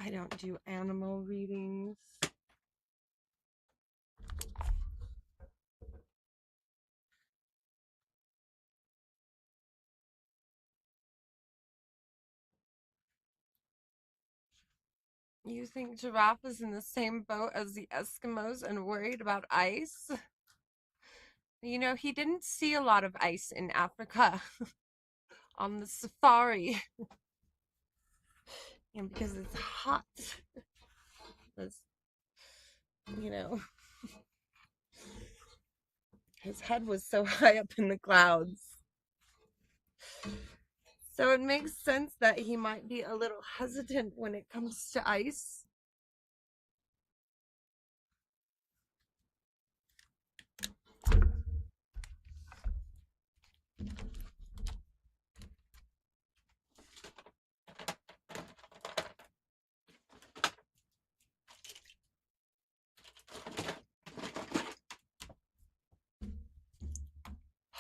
I don't do animal readings. You think Giraffe is in the same boat as the Eskimos and worried about ice? You know, he didn't see a lot of ice in Africa on the safari. And because it's hot. It's, you know, his head was so high up in the clouds. So it makes sense that he might be a little hesitant when it comes to ice.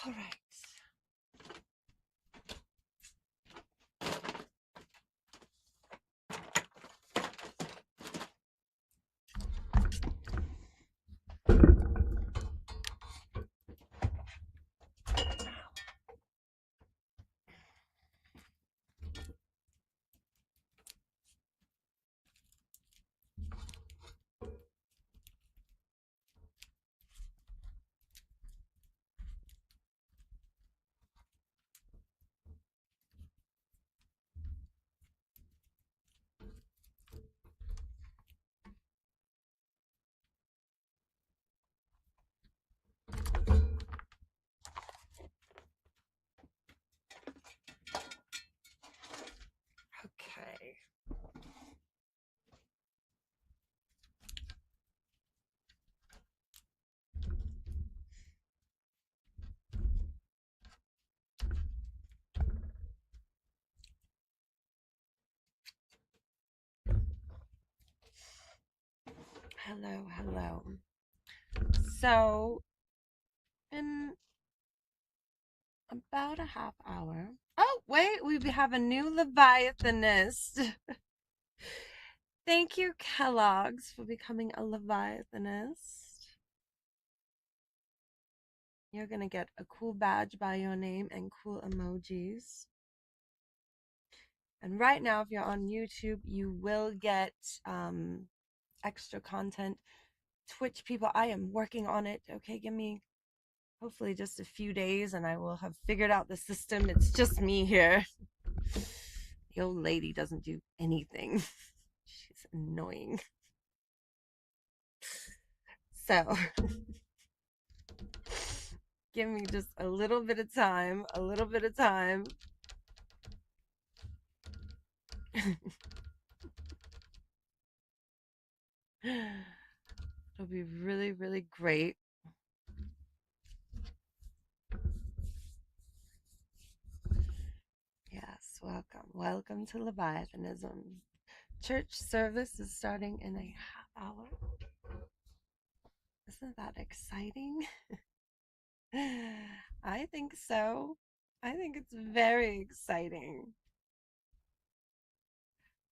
All right. hello, hello. So, in about a half hour. Oh, wait, we have a new Leviathanist. Thank you, Kellogg's, for becoming a Leviathanist. You're going to get a cool badge by your name and cool emojis. And right now, if you're on YouTube, you will get extra content. Twitch people, I am working on it. Okay, give me hopefully just a few days and I will have figured out the system. It's just me here. The old lady doesn't do anything. She's annoying. So, give me just a little bit of time, a little bit of time. It'll be really, really great. Yes, welcome. Welcome to Leviathanism. Church service is starting in a half hour. Isn't that exciting? I think so. I think it's very exciting.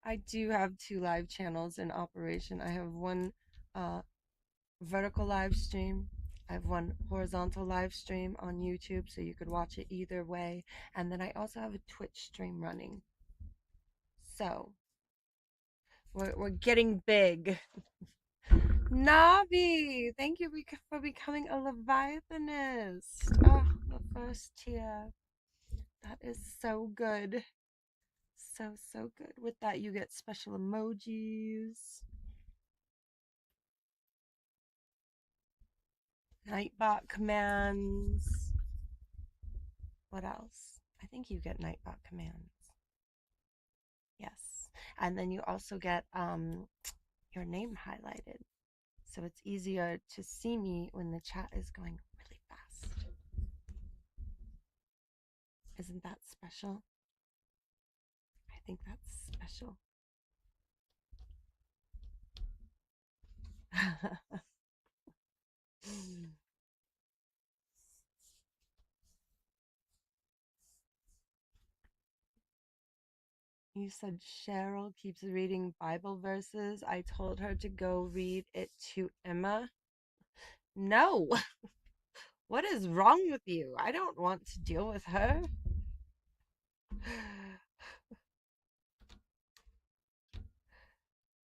I do have 2 live channels in operation. I have one vertical live stream. I have one horizontal live stream on YouTube, so you could watch it either way. And then I also have a Twitch stream running. So, we're getting big. Navi, thank you for becoming a Leviathanist. Oh, the first tier. That is so good. So, so good. With that, you get special emojis. Nightbot commands. What else? I think you get Nightbot commands. Yes. And then you also get your name highlighted. So it's easier to see me when the chat is going really fast. Isn't that special? I think that's special. You said Cheryl keeps reading Bible verses. I told her to go read it to Emma. No. What is wrong with you? I don't want to deal with her.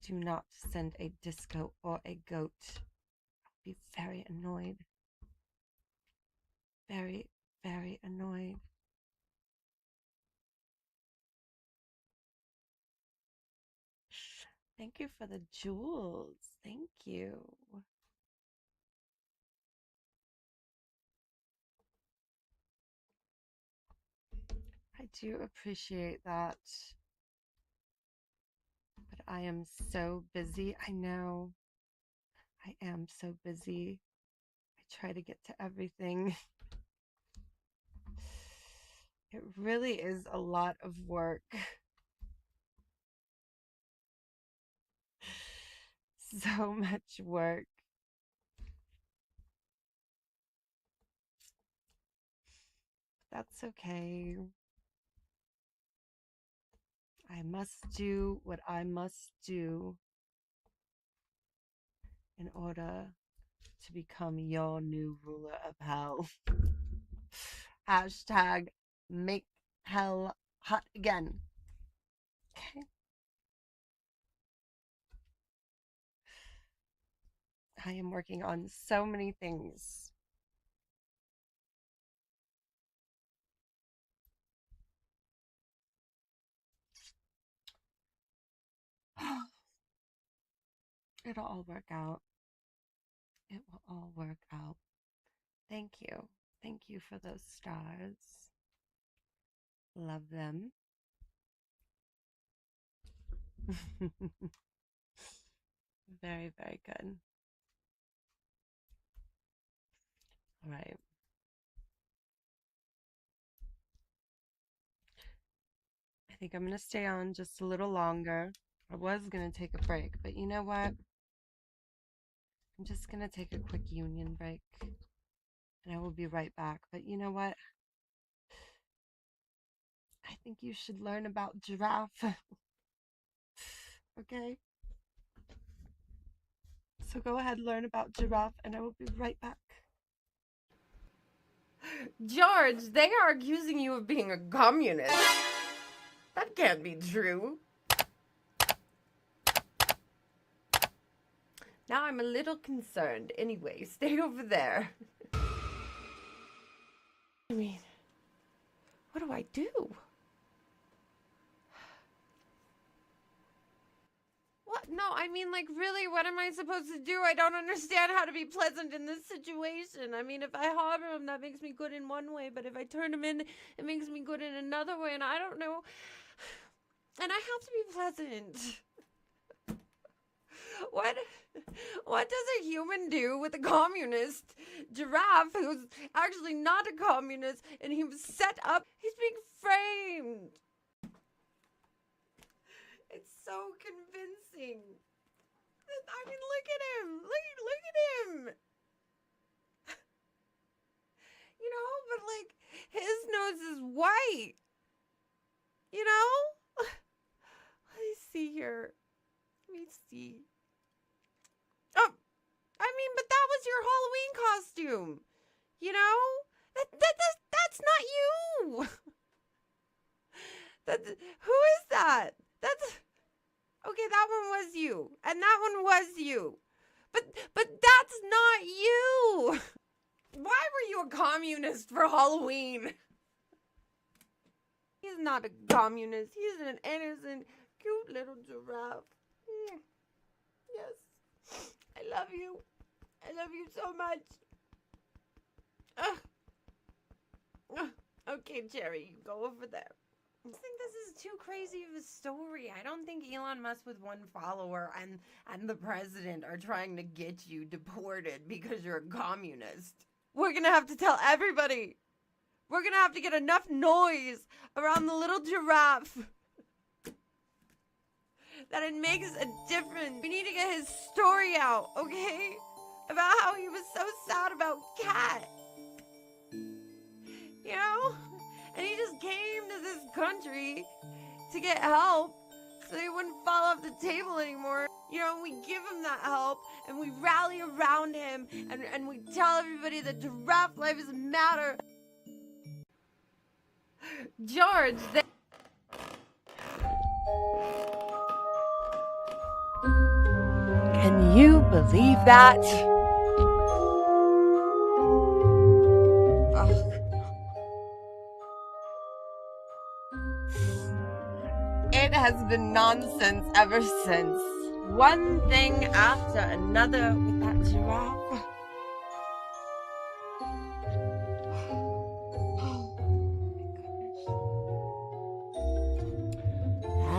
Do not send a disco or a goat. I'll be very annoyed. Very, very annoyed. Thank you for the jewels. Thank you. I do appreciate that. But I am so busy. I know. I am so busy. I try to get to everything. It really is a lot of work. So much work. That's okay. I must do what I must do in order to become your new ruler of hell. Hashtag make hell hot again. Okay. I am working on so many things. It'll all work out. It will all work out. Thank you. Thank you for those stars. Love them. Very, very good. All right. I think I'm going to stay on just a little longer. I was going to take a break, but you know what? I'm just going to take a quick union break, and I will be right back. But you know what? I think you should learn about giraffe. Okay? So go ahead, learn about giraffe, and I will be right back. George, they are accusing you of being a communist. That can't be true. Now I'm a little concerned. Anyway, stay over there. I mean, what do I do? What? No, I mean, like, really, what am I supposed to do? I don't understand how to be pleasant in this situation. I mean, if I harbor him, that makes me good in one way, but if I turn him in, it makes me good in another way, and I don't know. And I have to be pleasant. What does a human do with a communist giraffe who's actually not a communist, and he was set up? He's being framed. It's so convincing. I mean, look at him. Look at him. You know, but like, his nose is white. You know? Let me see here. Let me see. Oh, I mean, but that was your Halloween costume. You know? That's not you. Who is that? Okay, that one was you. And that one was you. But that's not you. Why were you a communist for Halloween? He's not a communist. He's an innocent, cute little giraffe. Yes. I love you. I love you so much. Okay, Jerry, you go over there. I think this is too crazy of a story. I don't think Elon Musk with one follower and the president are trying to get you deported because you're a communist. We're gonna have to tell everybody. We're gonna have to get enough noise around the little giraffe that it makes a difference. We need to get his story out, okay? About how he was so sad about Cat. You know? And he just came to this country to get help so he wouldn't fall off the table anymore. You know, we give him that help and we rally around him and we tell everybody that giraffe lives matter. George, Can you believe that? It has been nonsense ever since. One thing after another with that giraffe.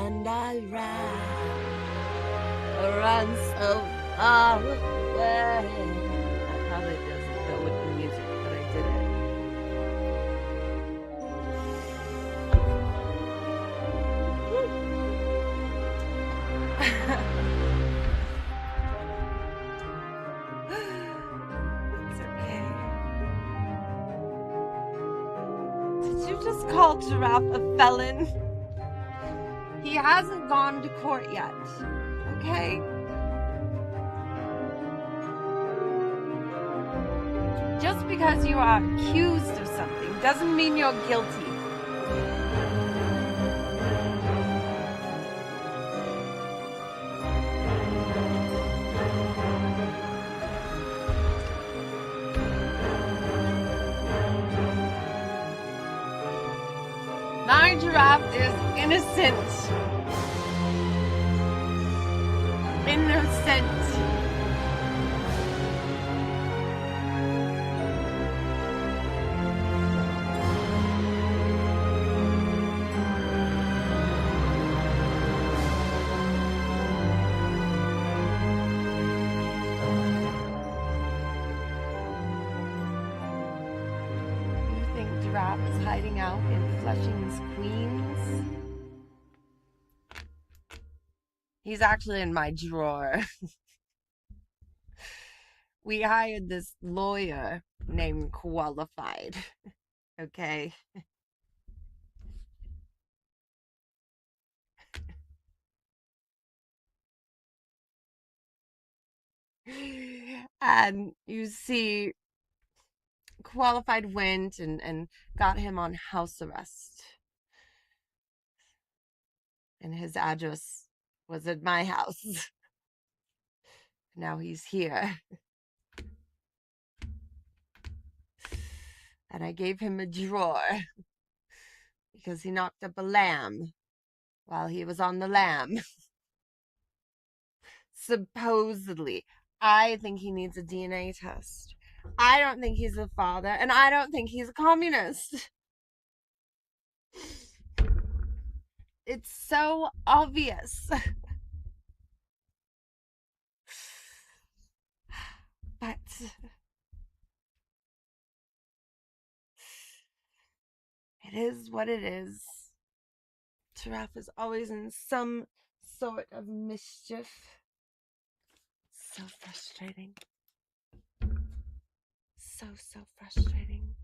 And I run so far away. That probably doesn't go with the music, but I did it. It's okay. Did you just call Giraffe a felon? He hasn't gone to court yet, okay? Just because you are accused of something doesn't mean you're guilty. My giraffe is innocent. Innocent. You think Giraffe is hiding out in Flushing's Queens? He's actually in my drawer. we hired this lawyer named Qualified. Okay. And you see, Qualified went and got him on house arrest. And his address was at my house. Now he's here. And I gave him a drawer because he knocked up a lamb while he was on the lam. Supposedly. I think he needs a DNA test. I don't think he's a father, and I don't think he's a communist. It's so obvious. But it is what it is. Giraffe is always in some sort of mischief. So frustrating. So frustrating.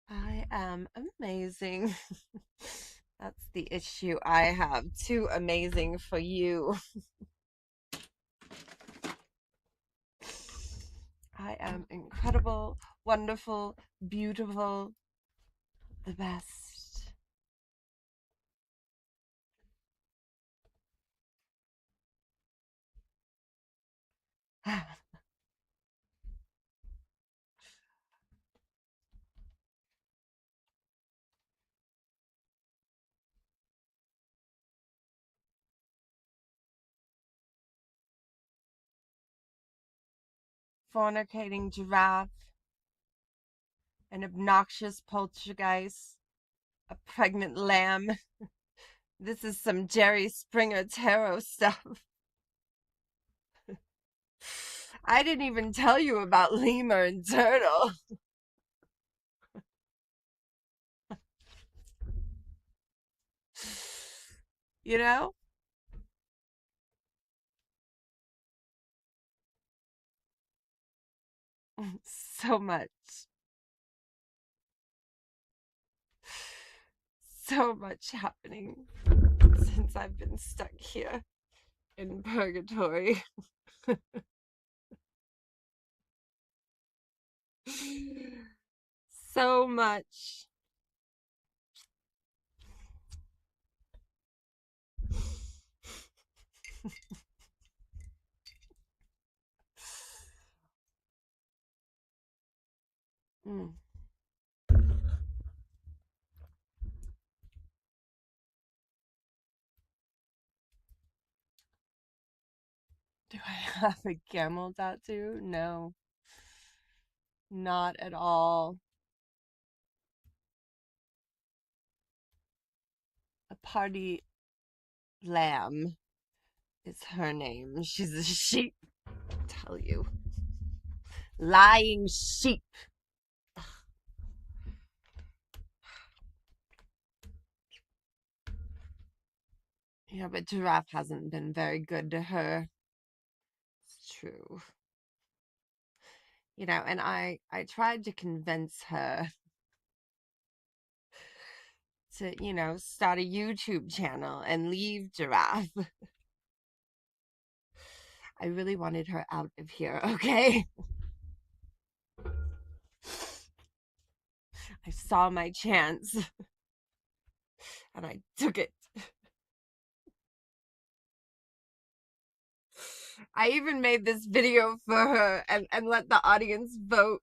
I am amazing. That's the issue I have. Too amazing for you. I am incredible, wonderful, beautiful, the best. Fornicating giraffe, an obnoxious poltergeist, a pregnant lamb. This is some Jerry Springer tarot stuff. I didn't even tell you about lemur and turtle. You know? So much. So much happening since I've been stuck here in purgatory. So much. Mm. Do I have a camel tattoo? No. Not at all. A party lamb is her name. She's a sheep. I'll tell you. Lying sheep. Yeah, but Giraffe hasn't been very good to her. It's true. You know, and I tried to convince her to, you know, start a YouTube channel and leave Giraffe. I really wanted her out of here, okay? I saw my chance and I took it. I even made this video for her and let the audience vote.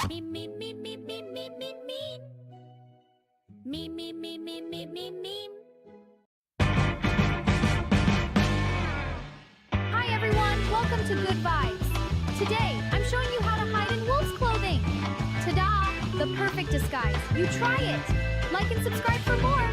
Me, me, me, me, me, me, me, me. Me, me, me, me, me, me, me. Hi everyone, welcome to Good Vibes. Today, I'm showing you how to hide in wolf's clothing. Ta-da! The perfect disguise. You try it. Like and subscribe for more.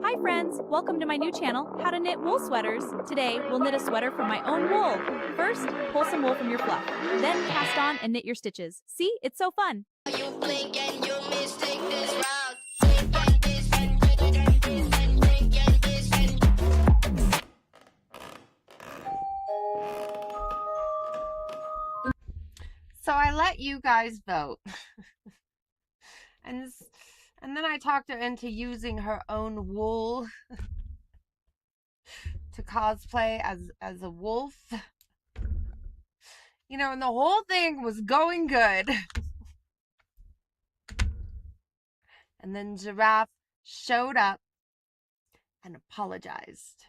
Hi friends, welcome to my new channel, How to Knit Wool Sweaters. Today, we'll knit a sweater from my own wool. First, pull some wool from your fluff. Then cast on and knit your stitches. See, it's so fun. You blink and you mistake this route. So I let you guys vote. and then I talked her into using her own wool to cosplay as a wolf. You know, and the whole thing was going good. And then Giraffe showed up and apologized.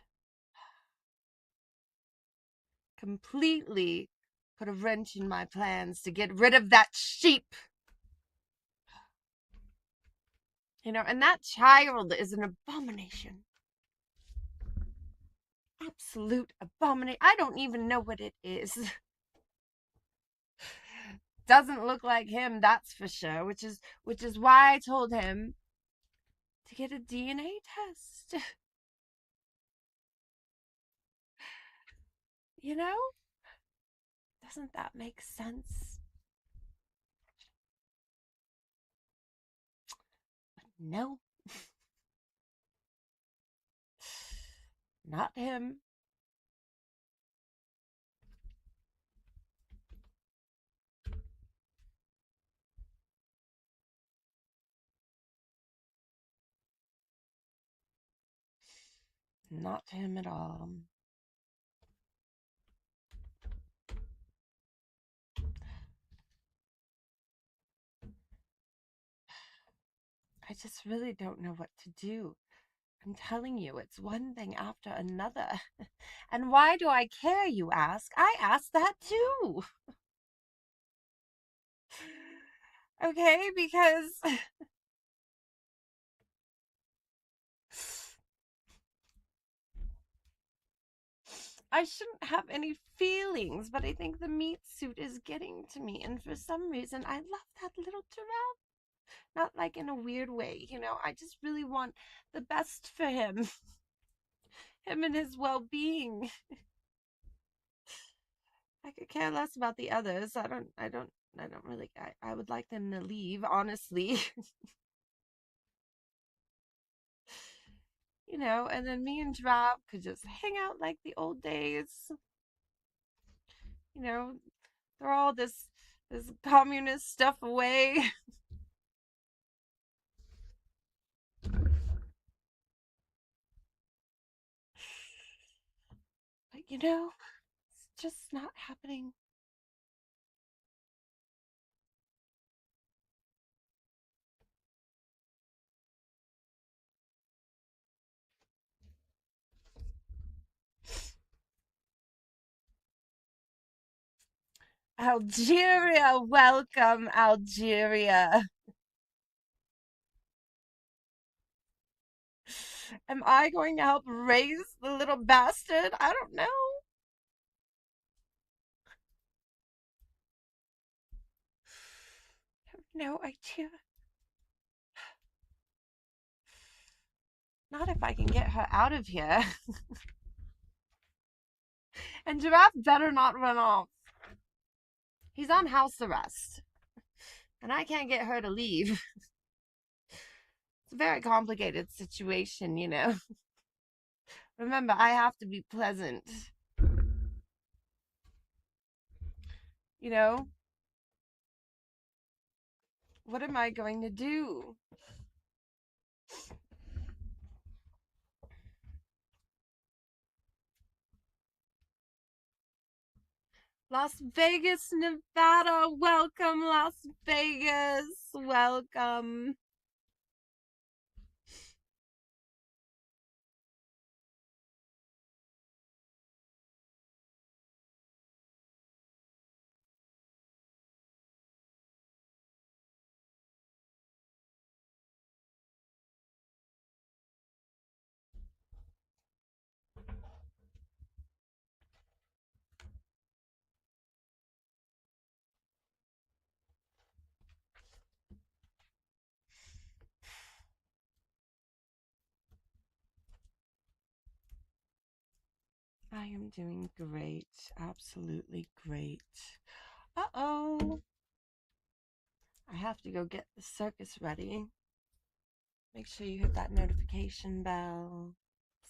Completely put a wrench in my plans to get rid of that sheep. You know, and that child is an abomination. Absolute abomination. I don't even know what it is. Doesn't look like him, that's for sure, which is why I told him to get a DNA test. You know? Doesn't that make sense? But no. Not him. Not him at all. I just really don't know what to do. I'm telling you, it's one thing after another. And why do I care, you ask? I ask that too. Okay, because I shouldn't have any feelings, but I think the meat suit is getting to me. And for some reason, I love that little giraffe. Not like in a weird way, you know. I just really want the best for him. Him and his well-being. I could care less about the others. I don't really, I would like them to leave, honestly. You know, and then me and Drop could just hang out like the old days. You know, throw all this communist stuff away. But you know, it's just not happening. Algeria, welcome, Algeria. Am I going to help raise the little bastard? I don't know. I have no idea. Not if I can get her out of here. And Giraffe better not run off. He's on house arrest. And I can't get her to leave. It's a very complicated situation, you know. Remember, I have to be pleasant. You know? What am I going to do? Las Vegas, Nevada. Welcome, Las Vegas. Welcome. I am doing great. Absolutely great. Uh-oh. I have to go get the circus ready. Make sure you hit that notification bell.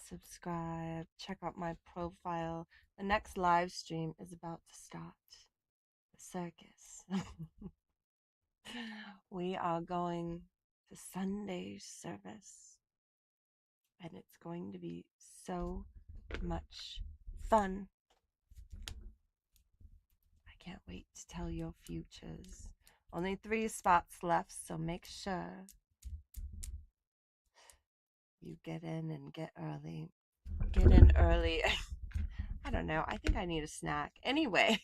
Subscribe. Check out my profile. The next live stream is about to start. The circus. We are going to Sunday service. And it's going to be so much fun. I can't wait to tell your futures. Only 3 spots left, so make sure you get in and get early. Get in early. I don't know. I think I need a snack. Anyway.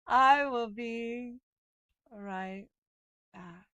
I will be right back.